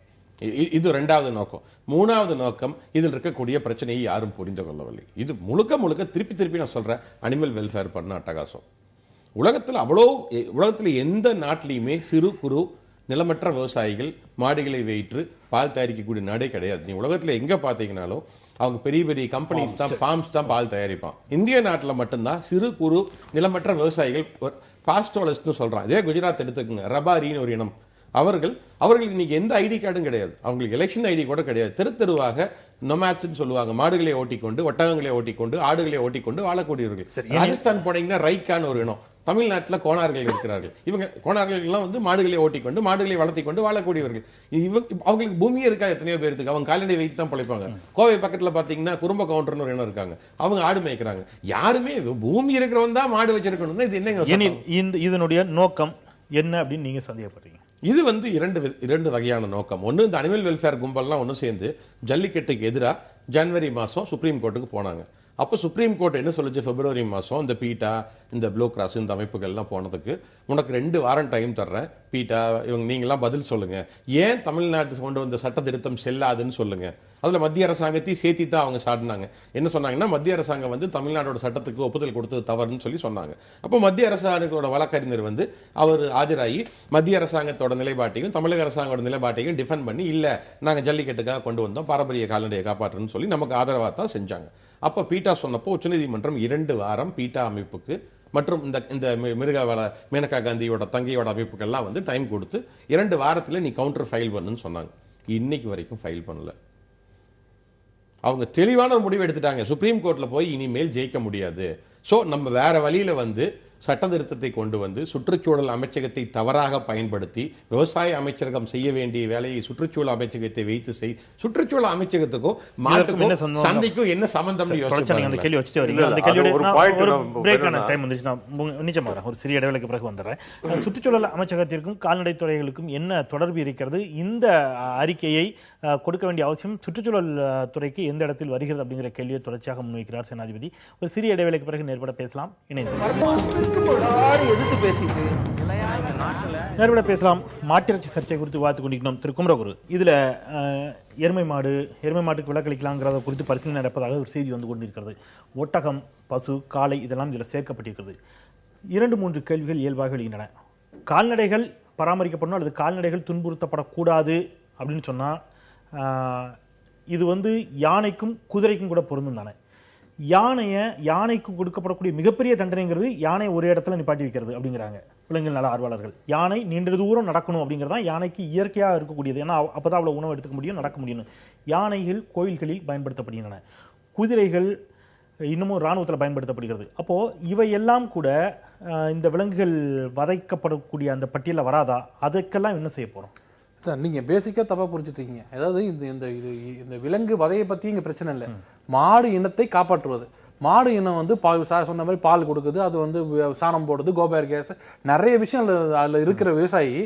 இது 2வது நோக்கம். 3வது நோக்கம், இதில் இருக்கக்கூடிய பிரச்சனையை யாரும் புரிந்து கொள்ளவில்லை. இது முழுக்க திருப்பி நான் சொல்றேன், அனிமல் வெல்ஃபேர் பண்ண அட்டகாசம். உலகத்தில் எந்த நாட்டிலையுமே சிறு குறு நிலமற்ற விவசாயிகள் மாடுகளை வைத்து பால் தயாரிக்கக்கூடிய நாடே கிடையாது. நீ உலகத்தில் எங்க பார்த்தீங்கன்னாலும் அவங்க பெரிய பெரிய கம்பெனிஸ் தான், ஃபார்ம்ஸ் தான் பால் தயாரிப்பான். இந்திய நாட்டில் மட்டும்தான் சிறு குறு நிலமற்ற விவசாயிகள், பாஸ்டோலிஸ்ட்னு சொல்றான். இதே குஜராத் எடுத்துக்கோங்க, ரபாரின்னு ஒரு இனம். அவர்களுக்கு இன்னைக்கு எந்த ஐடி கார்டும் கிடையாது, அவங்களுக்கு எலெக்ஷன் ஐடி கூட கிடையாது. தெருவாக நொமாட்ஸ்ன்னு சொல்லுவாங்க, மாடுகளை ஓட்டிக்கொண்டு, ஒட்டகங்களை ஓட்டிக்கொண்டு, ஆடுகளை ஓட்டிக்கொண்டு வாழக்கூடியவர்கள். ராஜஸ்தான் போனீங்கன்னா ரைக்கான்னு ஒரு இனம், தமிழ்நாட்டில் கோணார்கள் இருக்கிறார்கள். இவங்க கோணார்கள்லாம் வந்து மாடுகளை ஓட்டிக்கொண்டு, மாடுகளை வளர்த்தி கொண்டு வாழக்கூடியவர்கள். அவங்களுக்கு பூமியே இருக்கா எத்தனையோ பேருக்கு, அவங்க கால்நடை வைத்து தான் பிழைப்பாங்க. கோவை பக்கத்தில் பார்த்தீங்கன்னா குறும்ப கவுண்டர்னு ஒரு இனம் இருக்காங்க, அவங்க ஆடு மேய்க்கிறாங்க. யாருமே பூமி இருக்கிறவன் தான் மாடு வச்சிருக்கணும்னா இது என்னங்க? இதனுடைய நோக்கம் என்ன அப்படின்னு நீங்க சந்தேகப்படுறீங்க? இது வந்து இரண்டு வகையான நோக்கம். ஒன்று, இந்த அனிமல் வெல்ஃபேர் கும்பல்லாம் ஒன்று சேர்ந்து ஜல்லிக்கட்டுக்கு எதிராக ஜனவரி மாதம் சுப்ரீம் கோர்ட்டுக்கு போனாங்க. அப்போ சுப்ரீம் கோர்ட் என்ன சொல்லுச்சு, பிப்ரவரி மாதம் இந்த பீட்டா, இந்த ப்ளூ கிராஸ், இந்த அமைப்புகள்லாம் போனதுக்கு உனக்கு 2 வாரம் டைம் தர்றேன். பீட்டா இவங்க நீங்களாம் பதில் சொல்லுங்க, ஏன் தமிழ்நாட்டு கொண்டு வந்த சட்ட திருத்தம் செல்லாதுன்னு சொல்லுங்க. அதில் மத்திய அரசாங்கத்தையும் சேர்த்தி தான் அவங்க சாட்டினாங்க. என்ன சொன்னாங்கன்னா, மத்திய அரசாங்கம் வந்து தமிழ்நாட்டோட சட்டத்துக்கு ஒப்புதல் கொடுத்தது தவறுன்னு சொல்லி சொன்னாங்க. அப்போ மத்திய அரசாங்கத்தோட வழக்கறிஞர் வந்து அவர் ஆஜராகி மத்திய அரசாங்கத்தோட நிலைப்பாட்டையும் தமிழக அரசாங்கத்தோட நிலைப்பாட்டையும் டிஃபெண்ட் பண்ணி, இல்லை நாங்கள் ஜல்லிக்கட்டுக்காக கொண்டு வந்தோம், பாரம்பரிய கால்நடையை காப்பாற்றுன்னு சொல்லி நமக்கு ஆதரவாக தான் செஞ்சாங்க. அப்போ பீட்டா சொன்னப்போ உச்சநீதிமன்றம் 2 வாரம் பீட்டா அமைப்புக்கு மற்றும் இந்த மிருகவள மேனகா காந்தியோட தங்கையோட அமைப்புக்கெல்லாம் வந்து டைம் கொடுத்து 2 வாரத்தில் நீ கவுண்டர் ஃபைல் பண்ணுன்னு சொன்னாங்க. இன்னைக்கு வரைக்கும் ஃபைல் பண்ணல. அவங்க தெளிவான ஒரு முடிவு எடுத்துட்டாங்க, சுப்ரீம் கோர்ட்ல போய் இனிமேல் ஜெயிக்க முடியாது. ஸோ நம்ம வேற வழியில வந்து சட்ட திருத்தத்தை கொண்டு வந்து சுற்றுச்சூழல் அமைச்சகத்தை தவறாக பயன்படுத்தி விவசாய அமைச்சரகம் செய்ய வேண்டிய வேலையை சுற்றுச்சூழல் அமைச்சகத்தை வைத்து சுற்றுச்சூழல் அமைச்சகத்துக்கும் மாட்டுக்கும் சந்தைக்கும் என்ன சம்பந்தம்? ஒரு சிறிய இடைவெளிக்கு பிறகு வந்துடுறேன். சுற்றுச்சூழல் அமைச்சகத்திற்கும் கால்நடை துறைகளுக்கும் என்ன தொடர்பு இருக்கிறது? இந்த அறிக்கையை கொடுக்க வேண்டிய அவசியம் சுற்றுச்சூழல் துறைக்கு எந்த இடத்தில் வருகிறது அப்படிங்கிற கேள்வியை தொடர்ச்சியாக முன்வைக்கிறார் சேனாதிபதி. ஒரு சிறிய இடைவெளிக்கு பிறகு நேர்பட பேசலாம். இணைந்து எதிர்த்து பேசிட்டு நேர்விட பேசலாம். மாட்டிறைச்சி சர்ச்சை குறித்து விவாதித்துக் கொண்டிருக்கிறோம். திரு குமரகுரு, இதில் எருமை மாட்டுக்கு விலக்களிக்கலாங்கிறத குறித்து பரிசீலனை நடப்பதாக ஒரு செய்தி வந்து கொண்டிருக்கிறது. ஒட்டகம், பசு, காளை இதெல்லாம் இதில் சேர்க்கப்பட்டிருக்கிறது. 2-3 கேள்விகள் இயல்பாக எழுகின்றன. கால்நடைகள் பராமரிக்கப்படணும் அல்லது கால்நடைகள் துன்புறுத்தப்படக்கூடாது அப்படின்னு சொன்னால் இது வந்து யானைக்கும் குதிரைக்கும் கூட பொருந்தும் தானே. யானைக்கு கொடுக்கப்படக்கூடிய மிகப்பெரிய தண்டனைங்கிறது யானை ஒரு இடத்துல நிப்பாட்டி வைக்கிறது அப்படிங்கிறாங்க விலங்குகள் நல ஆர்வலர்கள். யானை நீண்ட தூரம் நடக்கணும் அப்படிங்கிறது தான் யானைக்கு இயற்கையாக இருக்கக்கூடியது. ஏன்னா அப்போதான் அவ்வளோ உணவு எடுத்துக்க முடியும், நடக்க முடியும். யானைகள் கோயில்களில் பயன்படுத்தப்படுகின்றன, குதிரைகள் இன்னமும் இராணுவத்தில் பயன்படுத்தப்படுகிறது. அப்போது இவையெல்லாம் கூட இந்த விலங்குகள் வதைக்கப்படக்கூடிய அந்த பட்டியலில் வராதா? அதுக்கெல்லாம் என்ன செய்ய போகிறோம்? நீங்க பேசிக்கா தப்பா புரிஞ்சுட்டீங்க. அதாவது இந்த விலங்கு வதையை பத்தி இங்க பிரச்சனை இல்லை. மாடு இனத்தை காப்பாற்றுவது. மாடு இனம் வந்து சொன்ன மாதிரி பால் கொடுக்குது, அது வந்து சாணம் போடுது, கோபர் கேஸ், நிறைய விஷயம் அதுல இருக்கிற விவசாயி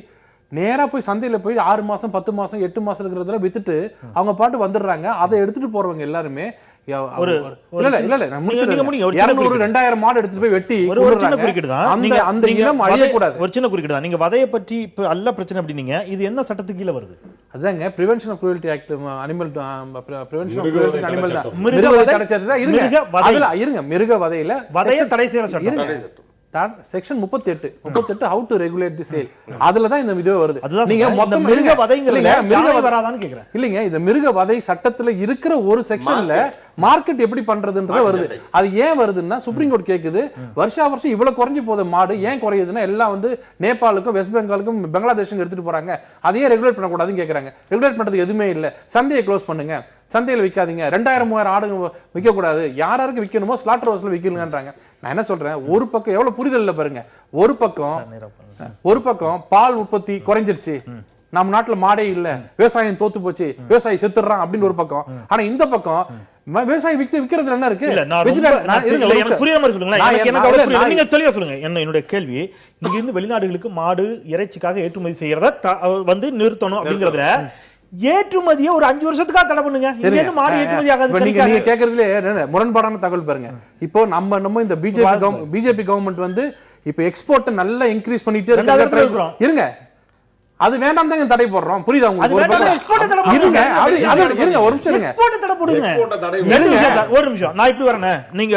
நேரா போய் சந்தையில போய் 6 மாசம் 10 மாசம் 8 மாசம் இருக்கிறதுல வித்துட்டு அவங்க பாட்டு வந்துடுறாங்க. அதை எடுத்துட்டு போறவங்க எல்லாருமே 200-2000 மாடு எடுத்துட்டு போய் வெட்டி ஒரு சின்ன குறுக்கீடு தான். அந்த இனம் அழியக்கூடாது. ஒரு சின்ன குறுக்கீடு தான். நீங்க வதையை பற்றி இப்ப அல்ல பிரச்சனை அப்படின்னீங்க. இது என்ன சட்டத்துக்கு கீழே வருது? அதாங்க prevention of cruelty act, animal prevention of cruelty animal மிருக வதையில வதையை தடை செய்யற சட்டம் section 38 how to regulate the sale. அதுல தான் இந்த இது வருது. நீங்க மொத்த மிருக வதைங்கிறது வராதான்னு கேக்குறேன். இல்லைங்க, இந்த மிருக வதை சட்டத்துல இருக்கிற ஒரு செக்ஷன்ல மார்க்கெட் எப்படி பண்றதுன்றது வருது. அது ஏன் வருதுன்னா சுப்ரீம் கோர்ட் கேக்குது, வருஷம் இவ்வளவு குறைஞ்சு போகுது மாடு, ஏன் குறையுதுன்னா எல்லாம் வந்து நேபாளுக்கும் வெஸ்ட் பெங்காலுக்கும் பங்களாதேஷுக்கும் எடுத்துட்டு போறாங்க, அதையே ரெகுலேட் பண்ணக்கூடாதுன்னு கேக்குறாங்க. ரெகுலேட் பண்றதுக்கு எதுவுமே இல்ல. சந்தையை க்ளோஸ் பண்ணுங்க, சந்தையில விற்காதீங்க, 2000-3000 ஆடு விற்க கூடாது, யாருக்கு விற்கணுமோ ஸ்லாட்டர் ஹவுஸ்ல விற்கணும்ன்றாங்க. நான் என்ன சொல்றேன், ஒரு பக்கம் எவ்வளவு புரிதல் இல்ல பாருங்க. ஒரு பக்கம் பால் உற்பத்தி குறைஞ்சிருச்சு, நம்ம நாட்டுல மாடே இல்ல, விவசாயம் தோத்து போச்சு, விவசாயி செத்துறான் அப்படின்னு ஒரு பக்கம். ஆனா இந்த பக்கம் விவசாயி விக்கிறதுல என்ன இருக்கு? என்னுடைய கேள்வி, இங்க இருந்து வெளிநாடுகளுக்கு மாடு இறைச்சிக்காக ஏற்றுமதி செய்யறத வந்து நிறுத்தணும் அப்படிங்கறதுல ஏற்றுமதியை ஒரு 5 வருஷத்துக்காக தடை பண்ணுங்க. மாடு ஏற்றுமதி ஆகாது. நீங்க கேக்குறதுல முரண்பாடான தகவல் பாருங்க. இப்போ நம்ம இந்த பிஜேபி கவர்மெண்ட் வந்து இப்ப எக்ஸ்போர்ட் நல்லா இன்க்ரீஸ் பண்ணிட்டே இருங்க. அது வேண்டாம் தான் தடை போடுறோம். புரியுதா உங்களுக்கு? ஒரு நிமிஷம், நான் இப்படி வரேன். நீங்க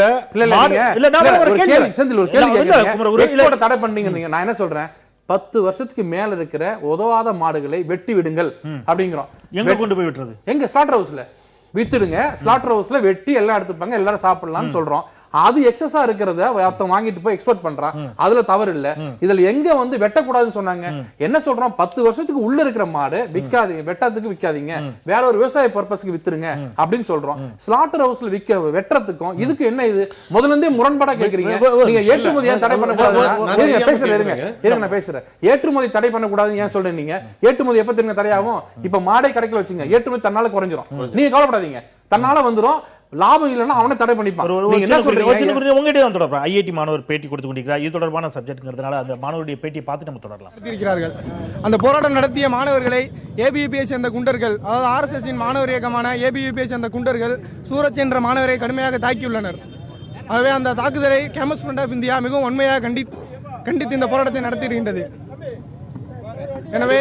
தடை பண்ணீங்க. நான் என்ன சொல்றேன், 10 வருஷத்துக்கு மேல இருக்கிற உதவாத மாடுகளை வெட்டி விடுங்கள் அப்படிங்கிறோம். எங்க கொண்டு போய் விட்டுறது? எங்க ஸ்லாட்டர் ஹவுஸ்ல வித்துடுங்க. ஸ்லாட்டர் ஹவுஸ்ல வெட்டி எல்லாம் எடுத்துப்பாங்க, எல்லாரும் சாப்பிடலாம்னு சொல்றோம். அது எக்ஸஸா இருக்கிறத ஒருத்தன் வாங்கிட்டு போய் எக்ஸ்போர்ட் பண்றான், அதுல தவறு இல்ல. இதுல எங்க வந்து வெட்டக்கூடாதுன்னு சொன்னாங்க? என்ன சொல்றோம், 10 வருஷத்துக்கு உள்ள இருக்கிற மாடு விற்காதீங்க, வெட்டத்துக்கு விற்காதீங்க, வேற ஒரு விவசாய பர்பஸ்க்கு வித்துருங்க அப்படின்னு சொல்றோம். ஸ்லாட்டர் ஹவுஸ்ல வெட்டுறதுக்கும் இதுக்கு என்ன இது? முதல்ல இருந்தே முரண்பாடா கேக்குறீங்க. நீங்க ஏற்றுமதி ஏன் தடை பண்ணக்கூடாது? நான் பேசுறேன். ஏற்றுமதி தடை பண்ணக்கூடாதுன்னு ஏன் சொல்றேன்? நீங்க ஏற்றுமதி எப்ப தெரியுங்க தடையாகும்? இப்ப மாடை கடைக்கல வச்சுங்க, ஏற்றுமதி தன்னால குறைஞ்சிரும். நீங்க கவலைப்படாதீங்க, தன்னால வந்துரும். லாபம் இல்லைன்னா அவனை தடை பண்ணிப்பான். உங்ககிட்ட தான் தொடர்பு. ஐஐடி மாணவர் பேட்டி கொடுத்து கொண்டிருக்கிறார். இது தொடர்பான சப்ஜெக்ட்ங்கிறதுனால அந்த மாணவருடைய பேட்டியை பார்த்து நம்ம தொடரலாம். அந்த போராட்டம் நடத்திய மாணவர்களை ஏபிவிபியை சேர்ந்த குண்டர்கள், அதாவது RSS மாணவர் இயக்கமான ஏபிவிபியை சேர்ந்த குண்டர்கள் சூரஜ் என்ற மாணவரை கடுமையாக தாக்கியுள்ளனர். ஆகவே அந்த தாக்குதலை கேம்பஸ் ஃப்ரண்ட் ஆஃப் இந்தியா மிகவும் வன்மையாக கண்டித்து இந்த போராட்டத்தை நடத்தியிருக்கின்றது. எனவே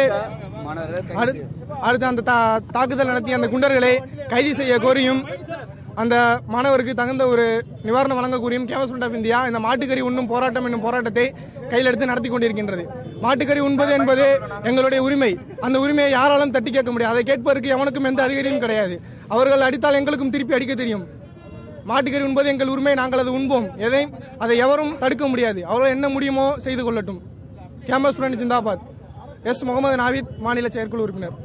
அடுத்து அந்த தாக்குதல் நடத்திய அந்த குண்டர்களை கைது செய்ய கோரியும் அந்த மாணவருக்கு தகுந்த ஒரு நிவாரணம் வழங்க கூறியும் கேம்பஸ் ஃப்ரண்ட் ஆஃப் இந்தியா இந்த மாட்டுக்கறி உண்ணும் போராட்டம் என்னும் போராட்டத்தை கையில் எடுத்து நடத்தி கொண்டிருக்கின்றது. மாட்டுக்கறி உண்பது என்பது எங்களுடைய உரிமை. அந்த உரிமையை யாராலும் தட்டி கேட்க முடியாது. அதை கேட்பதற்கு எவனுக்கும் எந்த அதிகாரியும் கிடையாது. அவர்கள் அடித்தால் எங்களுக்கும் திருப்பி அடிக்க தெரியும். மாட்டுக்கறி உண்பது எங்கள் உரிமை, நாங்கள் அதை உண்போம். அதை எவரும் தடுக்க முடியாது. அவர்கள் என்ன முடியுமோ செய்து கொள்ளட்டும். கேம்பஸ் ஃப்ரண்ட் ஜிந்தாபாத். எஸ் முகமது நாவித், மாநில செயற்குழு உறுப்பினர்.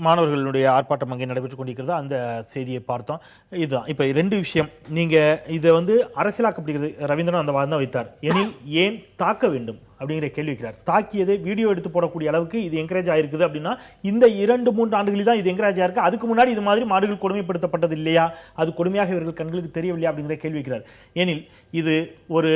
மாணவர்களுடைய ஆர்ப்பாட்டம் அங்கே நடைபெற்றுக் கொண்டிருக்கிறது. அந்த செய்தியை பார்த்தோம். இதுதான் இப்ப 2 விஷயம். நீங்க இதை வந்து அரசியலாக்கப்படுகிறது. ரவீந்திரன் அந்த வாதம் வைத்தார். எனில் ஏன் தாக்க வேண்டும் அப்படிங்கிற கேள்வி வைக்கிறார். தாக்கியதை வீடியோ எடுத்து போடக்கூடிய அளவுக்கு இது என்கரேஜ் ஆயிருக்குது அப்படின்னா இந்த 2-3 ஆண்டுகளில் தான் இது என்கரேஜ் ஆயிருக்கு. அதுக்கு முன்னாடி இது மாதிரி மாடுகள் கொடுமைப்படுத்தப்பட்டது இல்லையா? அது கொடுமையாக இவர்கள் கண்களுக்கு தெரியவில்லையா அப்படிங்கிற கேள்வி வைக்கிறார். ஏனில் இது ஒரு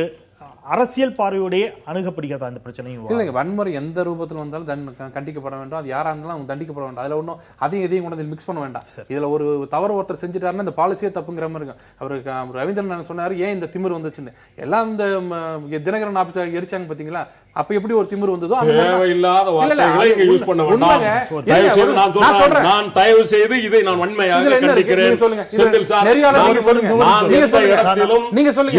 அரசியல் பார்வையோடைய அணுகப்படுகிறதா இந்த பிரச்சனையும்? இல்லைங்க, வன்முறை எந்த ரூபத்தில் வந்தாலும் கண்டிக்கப்பட வேண்டும். அது யாரா இருந்தாலும் அவங்க தண்டிக்கப்பட வேண்டும். அதுல ஒன்றும் அதையும் இதையும் கூட மிக்ஸ் பண்ண வேண்டாம். இதுல ஒரு தவறு ஒருத்தர் செஞ்சுட்டாருன்னா இந்த பாலிசியே தப்புங்கிற மாதிரி இருக்கும். அவருக்கு ரவீந்திரன் சொன்னாரு ஏன் இந்த திமிர் வந்துச்சுன்னு. எல்லாம் இந்த தினகரன் ஆபீஸ் எரிச்சாங்க பாத்தீங்களா, அப்ப எப்படி ஒரு திமிர் வந்ததோ தேவையில்லாத வார்த்தைகளை இங்க யூஸ் பண்ண வேண்டாம். தயவு செய்து நான் சொல்றேன், நான் தயவு செய்து இதை நான் வன்மையாக கண்டிக்கிறேன். செந்தில் சார், நான் எந்த இடத்திலும்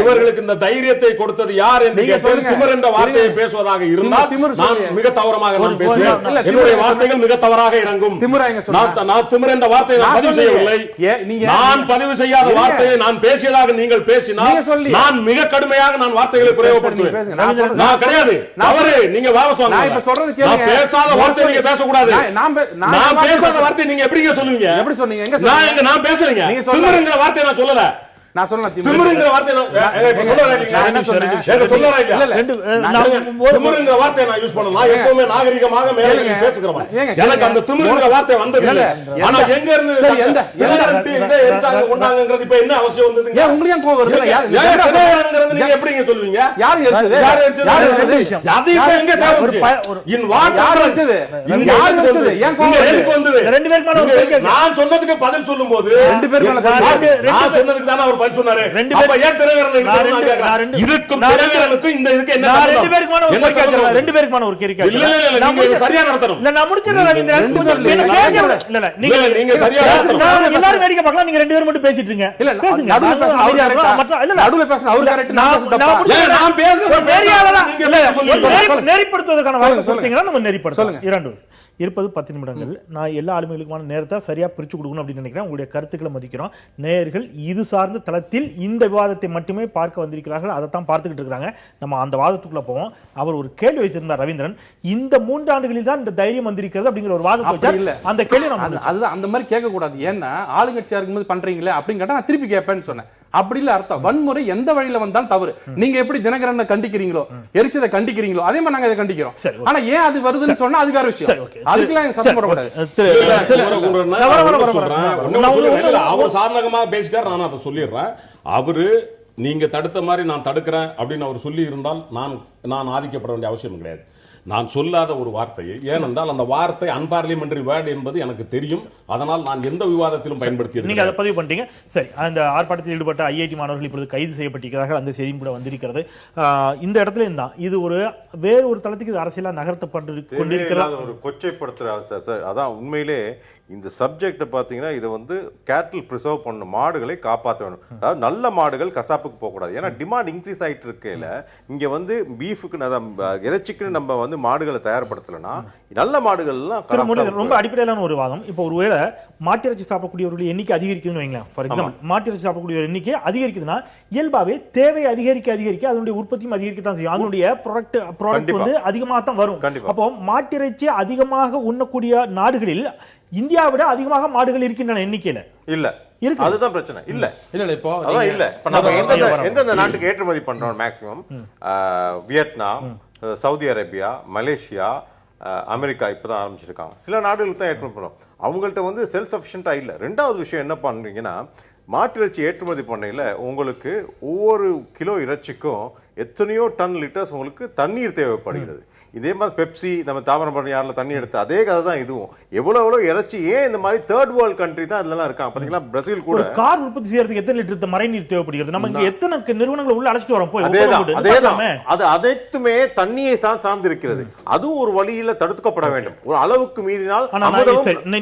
இவர்களுக்கு இந்த தைரியத்தை கொடுத்தது யார் என்று கேட்டேன். திமிர் என்ற வார்த்தையை பேசுவதாக இருந்தால் நான் மிக தவறமாக நான் பேசுவேன். என்னுடைய வார்த்தைகள் மிக தவறாக இறங்கும். நான் திமிர் என்ற வார்த்தையை நான் பதிவு செய்யவில்லை. நான் பதிவு செய்யாத வார்த்தையை நான் பேசியதாக நீங்கள் பேசினால் நான் மிக கடுமையாக நான் வார்த்தைகளை பிரயோகப்படுத்துவேன். நான் கிடையாது. அவரே நீங்க வாபஸ் வாங்க. நான் இப்ப சொல்றது கேளுங்க. நான் பேசாத வார்த்தை நீங்க பேச கூடாது. நான் பேசாத வார்த்தை நீங்க எப்படிங்க சொல்லுவீங்க? எப்படி சொன்னீங்க? எங்க நான் பேசுறேங்க. திமிருங்கிற வார்த்தை நான் சொல்லல. நான் சொன்ன திமிருங்கிற வார்த்தை நான் சொல்லறேன். நான் என்ன சொன்னேன்? எங்க சொல்லறேன் இல்ல. திமிருங்கிற வார்த்தை நான் யூஸ் பண்ணல. நான் எப்பவுமே நாகரிகமாக மேலே பேசுகிறவன். எனக்கு அந்த திமிருங்கிற வார்த்தை வந்தது இல்ல. ஆனா எங்க இருந்து இதை எரிச்சாங்க கொண்டாங்கங்கிறது இப்ப என்ன அவசியம் வந்ததுங்க? ஏன் உங்களுக்கு ஏன் கோவம் வருது? யாருங்கிறது நீங்க எப்படிங்க சொல்லுவீங்க? யார் எரிச்சது? யார் எரிச்சது? அது இப்ப எங்க தேவைச்சு? இன் வாட் யார் எரிச்சது? யார் எரிச்சது? ஏன் கோவம் எனக்கு வந்தது? ரெண்டு பேருக்கான ஒரு கேள்வி. நான் சொன்னதுக்கு பதில் சொல்லும்போது ரெண்டு பேருக்கான நான் சொன்னதுக்கு தான அவர் பதில் சொன்னாரு. அப்ப ஏன் தினகரன் கேக்குறாங்க? இதுக்கும் தினகரனுக்கும் இந்த இதுக்கு என்ன சம்பந்தம்? ரெண்டு பேருக்கான ஒரு கேள்வி கேக்குறேன். ரெண்டு பேருக்கான ஒரு கேள்வி கேக்குறேன். இல்ல நீங்க சரியா நடத்தணும். இல்ல நான் முடிச்சிரேன் ரவீந்திரன். இல்ல நீங்க சரியா நடத்தணும். எல்லாரும் வேடிக்கை பார்க்கலாம். நீங்க ரெண்டு பேரும் மட்டும் பேசிட்டு இருக்கீங்க. இல்ல பேசுங்க. நடுவுல பேசுங்க. அவர் கரெக்ட். நான் பேசுறேன். நெறிப்படுத்துவதற்கான வாய்ப்பு கொடுத்தீங்கன்னா நம்ம நெறிப்படுத்தலாம். இரண்டு இருப்பது 10 நிமிடங்கள். நான் எல்லா ஆளுமைகளுக்குமான நேரத்தை சரியா பிரிச்சு கொடுக்கணும் அப்படின்னு நினைக்கிறேன். உங்களுடைய கருத்துக்களை மதிக்கிறோம். நேயர்கள் இது சார்ந்த தளத்தில் இந்த விவாதத்தை மட்டுமே பார்க்க வந்திருக்கிறார்கள். அதைத்தான் பார்த்துக்கிட்டு இருக்காங்க. நம்ம அந்த வாதத்துக்குள்ள போவோம். அவர் ஒரு கேள்வி வச்சிருந்தார் ரவீந்திரன். இந்த 3 ஆண்டுகளில் தான் இந்த தைரியம் வந்திருக்கிறது அப்படிங்கிற ஒரு வாதத்தை வச்சார். அந்த கேள்வி நம்ம அதுதான் அந்த மாதிரி கேட்க கூடாது. ஏன்னா ஆளுங்கட்சியா இருக்கும்போது பண்றீங்களே அப்படின்னு கேட்டா நான் திருப்பி கேட்பேன்னு சொன்னேன். அப்படி இல்ல அர்த்தம். வன்முறை எந்த வழியில வந்தாலும் தவறு. நீங்க எப்படி தினகரனை கண்டிக்கிறீங்களோ, எரிச்சதை கண்டிக்கிறீங்களோ, அதே மாதிரி நாங்க இதை கண்டிக்கிறோம். ஆனா ஏன் அது வருதுன்னு சொன்னா அது வேற விஷயம். அதுக்கெல்லாம் சத்தம் போடக்கூடாது. அவர் சாதகமா பேசிட்டார். நான் அதை சொல்லிடுறேன். அவரு நீங்க தடுத்த மாதிரி நான் தடுக்கிறேன் அப்படின்னு அவர் சொல்லி இருந்தால் நான் ஆதிக்கப்பட வேண்டிய அவசியம் கிடையாது. நான் சொல்லாத ஒரு வார்த்தையை, ஏனென்றால் அந்த வார்த்தை அன்பார்லிமெண்டரி வேர்ட் என்பது எனக்கு தெரியும். அதனால் நான் எந்த விவாதத்திலும் பயன்படுத்தி நீங்க அதை பதிவு பண்ணிட்டீங்க. சரி, அந்த ஆர்ப்பாட்டத்தில் ஈடுபட்ட ஐஐடி மாணவர்கள் இப்பொழுது கைது செய்யப்பட்டிருக்கிறார்கள். அந்த செய்தியும் கூட வந்திருக்கிறது. இந்த இடத்துல இருந்தா இது ஒரு வேறு ஒரு தளத்துக்கு இது அரசியலா நகர்த்தப்பட்டு கொண்டிருக்கிறது. ஒரு கொச்சைப்படுத்துறாரு சார். அதான் உண்மையிலே இந்த சப்ஜெக்ட் பாத்தீங்கன்னா இதை வந்து கேட்டில் ப்ரிசர்வ் பண்ணணும், மாடுகளை காப்பாற்ற வேணும். அதாவது நல்ல மாடுகள் கசாப்புக்கு போகக்கூடாது. ஏன்னா டிமாண்ட் இன்க்ரீஸ் ஆகிட்டு இருக்கையில இங்க வந்து பீஃபுக்கு இறைச்சிக்குன்னு நம்ம வந்து மாடுகளை தயார்படுத்தலைன்னா நல்ல மாடுகள்லாம் ரொம்ப அடிப்படையிலான ஒரு வாதம். இப்போ ஒருவேளை மாட்டிறைச்சி சாப்பிடக்கூடியவர்கள் எண்ணிக்கை அதிகரிக்குதுன்னு வைங்களேன். ஃபார் எக்ஸாம்பிள் மாட்டிறைச்சி சாப்பிடக்கூடிய எண்ணிக்கை அதிகரிக்குதுன்னா இயல்பாவே தேவை அதிகரிக்க அதனுடைய உற்பத்தியும் அதிகரிக்கத்தான் செய்யும். அதனுடைய ப்ராடக்ட் வந்து அதிகமாக தான் வரும். அப்போ மாட்டிறைச்சி அதிகமாக உண்ணக்கூடிய நாடுகளில் இந்தியாவை விட அதிகமாக மாடுகள் இருக்கின்றன எண்ணிக்கையில இல்ல இருக்கு. அதுதான் பிரச்சனை. இப்போ நம்ம எந்தெந்த நாட்டுக்கு ஏற்றுமதி பண்றோம் maximum Vietnam, Saudi Arabia, Malaysia, America இப்பதான் ஆரம்பிச்சிருக்காங்க. சில நாடுகளுக்கு தான் ஏற்றுமதி பண்ணுவோம். அவங்கள்ட்ட வந்து செல்ஃப் சஃபிஷியன்டா இல்ல. ரெண்டாவது விஷயம் என்ன பண்றீங்கன்னா மாட்டு இறைச்சி ஏற்றுமதி பண்ணையில உங்களுக்கு ஒவ்வொரு கிலோ இறைச்சிக்கும் எத்தனையோ டன் லிட்டர்ஸ் உங்களுக்கு தண்ணீர் தேவைப்படுகிறது. இதே மாதிரி பெப்சி நம்ம தாமிரபரணி யாரில் தண்ணி எடுத்து அதே கதை தான் இதுவும். எவ்வளவு இறைச்சி ஏன் இந்த மாதிரி தேர்ட் வேர்ல்ட் கண்ட்ரி தான் இதெல்லாம் இருக்காங்க. பாத்தீங்களா பிரேசில் கூட கார் உற்பத்தி செய்யறதுக்கு எத்தனை லிட்டர் மழைநீர் தேவைப்படுகிறது. நம்ம இங்க எத்தனை நிறுவனங்களை உள்ள அழைச்சிட்டு வரோம். அதேதான் அது அனைத்துமே தண்ணியை தான் சார்ந்து இருக்கிறது. அதுவும் ஒரு வழியில தடுக்கப்பட வேண்டும். ஒரு அளவுக்கு மீறினால்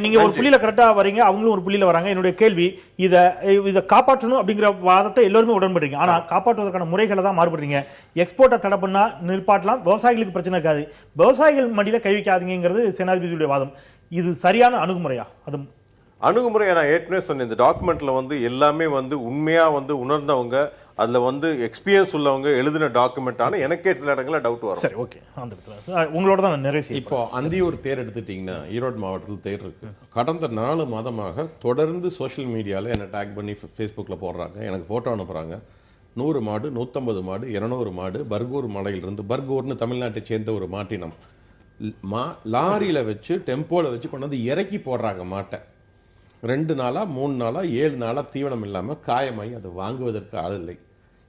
நீங்க ஒரு புள்ளியில கரெக்டா வரீங்க, அவங்களும் ஒரு புள்ளியில வராங்க. என்னுடைய கேள்வி இதை காப்பாற்றணும் அப்படிங்கிற வாதத்தை எல்லாருமே உடன்படுறீங்க. ஆனா காப்பாற்றுவதற்கான முறைகளை தான் மாறுபடுறீங்க. எக்ஸ்போர்ட்டை தடை பண்ணா நிற்பாட்டலாம், விவசாயிகளுக்கு பிரச்சனை இருக்காது. விவசாயிகள் மடியில கை வைக்காதீங்கிறது சேனாதிபதியுடைய வாதம். இது சரியான அணுகுமுறையா? அது அணுகுமுறையை நான் ஏற்கனவே சொன்னேன். இந்த டாக்குமெண்ட்ல வந்து எல்லாமே வந்து உண்மையா வந்து உணர்ந்தவங்க, அதுல வந்து எக்ஸ்பீரியன்ஸ் உள்ளவங்க எழுதின டாக்குமெண்ட். ஆனா எனக்கே சில இடங்கள்ல டவுட் வரும். சரி, ஓகே. உங்களோட தான் நிறைய இப்போ அந்தியூர் தேர் எடுத்துட்டீங்கன்னா ஈரோடு மாவட்டத்தில் தேர் இருக்கு. கடந்த 4 மாதமாக தொடர்ந்து சோஷியல் மீடியால என்ன டேக் பண்ணி ஃபேஸ்புக்ல போடுறாங்க, எனக்கு போட்டோ அனுப்புறாங்க. 100 மாடு, 150 மாடு, 200 மாடு பர்கூர் மலையிலிருந்து, பர்கூர்னு தமிழ்நாட்டை சேர்ந்த ஒரு மாட்டினம், லாரியில வச்சு டெம்போல வச்சு கொண்டு வந்து இறக்கி போடுறாங்க மாட்டை. 2 நாளா 3 நாளா 7 நாளா தீவனம் இல்லாம காயமாகி அதை வாங்குவதற்கு ஆள் இல்லை.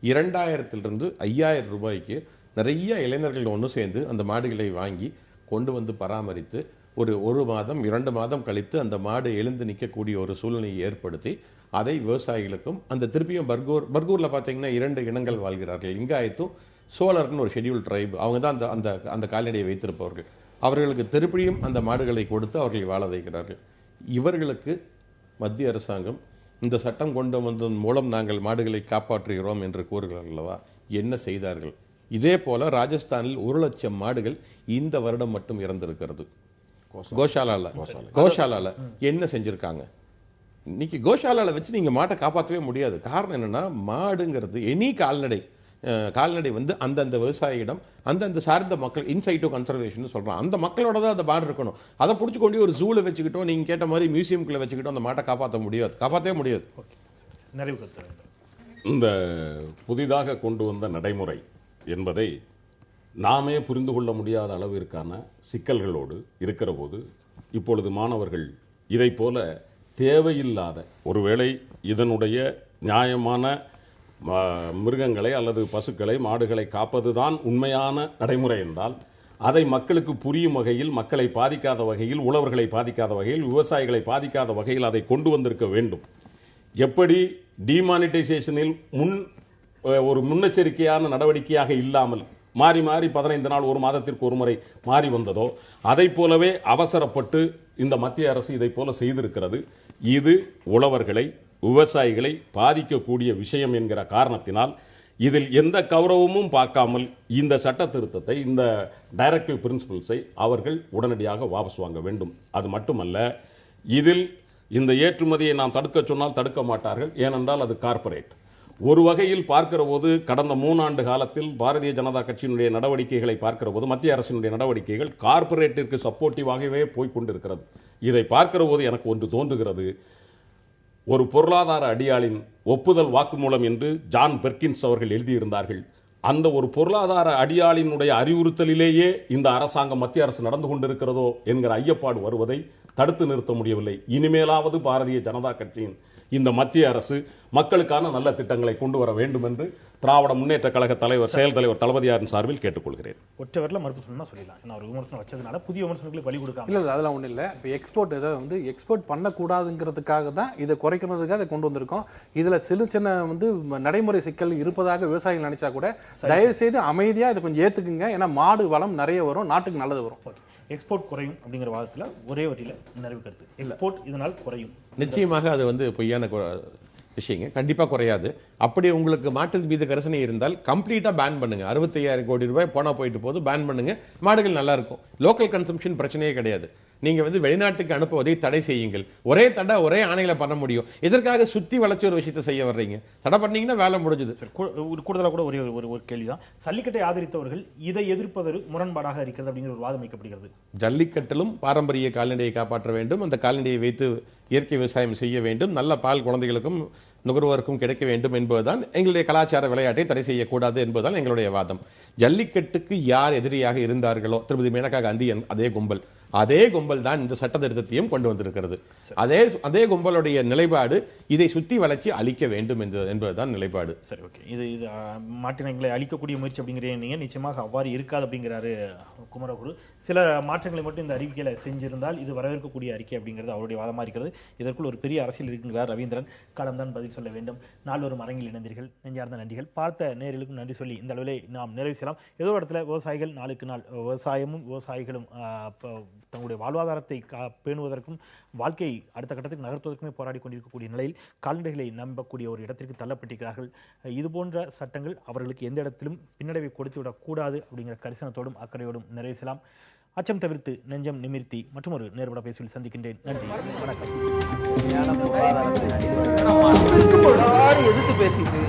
2000 5000 ரூபாய்க்கு நிறைய இளைஞர்கள் ஒன்று சேர்ந்து அந்த மாடுகளை வாங்கி கொண்டு வந்து பராமரித்து ஒரு மாதம் 2 மாதம் கழித்து அந்த மாடு எழுந்து நிற்கக்கூடிய ஒரு சூழ்நிலையை ஏற்படுத்தி அதை விவசாயிகளுக்கும் அந்த திருப்பியும் பர்கூரில் பார்த்தீங்கன்னா 2 இனங்கள் வாழ்கிறார்கள். லிங்காயத்தும் சோழர்னு ஒரு ஷெட்யூல் ட்ரைப், அவங்க தான் அந்த அந்த கால்நடையை வைத்திருப்பவர்கள். அவர்களுக்கு திருப்பியும் அந்த மாடுகளை கொடுத்து அவர்களை வாழ வைக்கிறார்கள். இவர்களுக்கு மத்திய அரசாங்கம் இந்த சட்டம் கொண்டு வந்ததன் மூலம் நாங்கள் மாடுகளை காப்பாற்றுகிறோம் என்று கூறுகிறார்கள் அல்லவா, என்ன செய்தார்கள்? இதே போல ராஜஸ்தானில் 1,00,000 மாடுகள் இந்த வருடம் மட்டும் இறந்திருக்கிறது. கோஷாலால என்ன செஞ்சிருக்காங்க? இன்னைக்கு கோஷாலால வச்சு நீங்க மாட்டை காப்பாற்றவே முடியாது. காரணம் என்னன்னா, மாடுங்கிறது எனி கால்நடை வந்து அந்தந்த விவசாயியிடம் அந்தந்த சார்ந்த மக்கள் இன்சைட்டோ கன்சர்வேஷன் சொல்றான், அந்த மக்களோட தான் அந்த மாடு இருக்கணும். அதை பிடிச்சி கொண்டு ஒரு ஜூல வச்சுக்கிட்டோம், நீங்க கேட்ட மாதிரி மியூசியம்குள்ள வச்சுக்கிட்டோம் அந்த மாட்டை காப்பாற்றவே முடியாது. இந்த புதிதாக கொண்டு வந்த நடைமுறை என்பதை நாமே புரிந்து கொள்ள முடியாத அளவிற்கான சிக்கல்களோடு இருக்கிற போது இப்பொழுது மாணவர்கள் இதை போல தேவையில்லாத, ஒருவேளை இதனுடைய நியாயமான மிருகங்களை அல்லது பசுக்களை மாடுகளை காப்பதுதான் உண்மையான நடைமுறை என்றால் அதை மக்களுக்கு புரியும் வகையில், மக்களை பாதிக்காத வகையில், உழவர்களை பாதிக்காத வகையில், விவசாயிகளை பாதிக்காத வகையில் அதை கொண்டு வந்திருக்க வேண்டும். எப்படி டிமானிட்டைசேஷனில் ஒரு முன்னெச்சரிக்கையான நடவடிக்கையாக இல்லாமல் மாறி 15 நாள் 1 மாதத்திற்கு ஒரு முறை மாறி வந்ததோ அதை போலவே அவசரப்பட்டு இந்த மத்திய அரசு இதை போல செய்திருக்கிறது. இது உழவர்களை, விவசாயிகளை பாதிக்கக்கூடிய விஷயம் என்கிற காரணத்தினால் இதில் எந்த கௌரவமும் பார்க்காமல் இந்த சட்ட திருத்தத்தை, இந்த டைரக்டிவ் பிரின்சிபல்ஸை அவர்கள் உடனடியாக வாபஸ் வாங்க வேண்டும். அது மட்டுமல்ல, இதில் இந்த ஏற்றுமதியை நாம் தடுக்க சொன்னால் தடுக்க மாட்டார்கள். ஏனென்றால் அது கார்ப்பரேட். ஒரு வகையில் பார்க்கிற போது கடந்த 3 ஆண்டு காலத்தில் பாரதிய ஜனதா கட்சியினுடைய நடவடிக்கைகளை பார்க்கிற போது மத்திய அரசினுடைய நடவடிக்கைகள் கார்ப்பரேட்டிற்கு சப்போர்ட்டிவாகவே போய்கொண்டிருக்கிறது. இதை பார்க்கிற போது எனக்கு ஒன்று தோன்றுகிறது, ஒரு பொருளாதார அடியாளின் ஒப்புதல் வாக்குமூலம் என்று ஜான் பெர்கின்ஸ் அவர்கள் எழுதியிருந்தார்கள். அந்த ஒரு பொருளாதார அடியாளினுடைய அறிவுறுத்தலிலேயே இந்த அரசாங்கம், மத்திய அரசு நடந்து கொண்டிருக்கிறதோ என்கிற ஐயப்பாடு வருவதை தடுத்து நிறுத்த முடியவில்லை. இனிமேலாவது பாரதிய ஜனதா கட்சியின் இந்த மத்திய அரசு மக்களுக்கான நல்ல திட்டங்களை கொண்டு வர வேண்டும் என்று திராவிட முன்னேற்ற கழக செயல் தலைவர் தளபதியாரின் சார்பில் கேட்டுக்கொள்கிறேன். ஒற்றவரில் மறுப்பு சொன்னா சொல்லலாம். நான் ஒரு விமர்சனம் வச்சதுனால புதிய விமர்சனங்களுக்கு வழி கொடுக்காம இல்லை, அதெல்லாம் ஒன்றும் இல்லை. இப்போ எக்ஸ்போர்ட் பண்ணக்கூடாதுங்கிறதுக்காக தான் இதை குறைக்கிறதுக்காக அதை கொண்டு வந்திருக்கோம். இதில் சின்ன நடைமுறை சிக்கல் இருப்பதாக விவசாயிகள் நினைச்சா கூட தயவு செய்து அமைதியாக இதை கொஞ்சம் ஏற்றுக்குங்க. ஏன்னா மாடு வளம் நிறைய வரும், நாட்டுக்கு நல்லது வரும். எக்ஸ்போர்ட் குறையும் அப்படிங்கிற வாதத்தில் ஒரே வரியில நிறைவு கருத்து, எக்ஸ்போர்ட் இதனால் குறையும். நிச்சயமாக அது பொய்யான விஷயங்க, கண்டிப்பா குறையாது. அப்படி உங்களுக்கு மாட்டு மீது கரிசனை இருந்தால் கம்ப்ளீட்டா பேன் பண்ணுங்க. 65,000 கோடி ரூபாய் போனா போயிட்டு போது பேன் பண்ணுங்க, மாடுகள் நல்லா இருக்கும். லோக்கல் கன்சம்ஷன் பிரச்சனையே கிடையாது. நீங்க வெளிநாட்டுக்கு அனுப்புவதை தடை செய்யுங்கள். ஒரே தடை ஒரே ஆணையில பண்ண முடியும். இதற்காக சுத்தி வளைச்சு ஒரு விஷயத்தை செய்ய வர்றீங்க. தடை பண்ணீங்கன்னா வேலை முடிஞ்சது. கூடுதலாக கூட ஒரு கேள்விதான், ஜல்லிக்கட்டை ஆதரித்தவர்கள் இதை எதிர்ப்பது முரண்பாடாக இருக்கிறது அப்படிங்கிற ஒரு வாதம் வைக்கப்படுகிறது. ஜல்லிக்கட்டிலும் பாரம்பரிய கால்நடையை காப்பாற்ற வேண்டும், அந்த கால்நடையை வைத்து இயற்கை விவசாயம் செய்ய வேண்டும், நல்ல பால் குழந்தைகளுக்கும் நுகர்வோருக்கும் கிடைக்க வேண்டும் என்பதுதான் எங்களுடைய கலாச்சார விளையாட்டை தடை செய்யக்கூடாது என்பதுதான் எங்களுடைய வாதம். ஜல்லிக்கட்டுக்கு யார் எதிரியாக இருந்தார்களோ திருமதி மேனகா காந்தி அதே கும்பல் தான் இந்த சட்ட திருத்தத்தையும் கொண்டு வந்திருக்கிறது. அதே கும்பலுடைய நிலைப்பாடு இதை சுத்தி வளர்ச்சி அளிக்க வேண்டும் என்பதுதான் நிலைப்பாடு. சரி, ஓகே. இது மாற்றினங்களை அளிக்கக்கூடிய முயற்சி அப்படிங்கிறீங்க, நிச்சயமாக அவ்வாறு இருக்காது அப்படிங்கிறாரு குமரகுரு. சில மாற்றங்களை மட்டும் இந்த அறிவிக்கையில செஞ்சிருந்தால் இது வரவேற்கக்கூடிய அறிக்கை அப்படிங்கிறது அவருடைய வாதமா இருக்கிறது. இதற்குள் ஒரு பெரிய அரசியல் இருக்குங்கிறார் ரவீந்திரன். காலம்தான் பதில் சொல்ல வேண்டும். நால்வரும் அரங்கில் இணைந்தீர்கள், நெஞ்சார்ந்த நன்றிகள். பார்த்த நேயர்களுக்கும் நன்றி சொல்லி இந்த அளவிலே நாம் நிறைவு செய்யலாம். ஏதோ இடத்துல விவசாயிகள் நாளுக்கு நாள் விவசாயிகளும் தங்களுடைய வாழ்வாதாரத்தை பேணுவதற்கும் வாழ்க்கையை அடுத்த கட்டத்துக்கு நகர்த்துவதற்குமே போராடி கொண்டிருக்கக்கூடிய நிலையில் கால்நடைகளை நம்பக்கூடிய ஒரு இடத்திற்கு தள்ளப்பட்டிருக்கிறார்கள். இதுபோன்ற சட்டங்கள் அவர்களுக்கு எந்த இடத்திலும் பின்னடைவை கொடுத்துவிடக்கூடாது அப்படிங்கிற கரிசனத்தோடும் அக்கறையோடும் நிறைவு செய்யலாம். அச்சம் தவிர்த்து நெஞ்சம் நிமிர்த்தி மற்றும் ஒரு நேர்பட பேசுவில் சந்திக்கின்றேன். நன்றி, வணக்கம். எதிர்த்து பேசிட்டு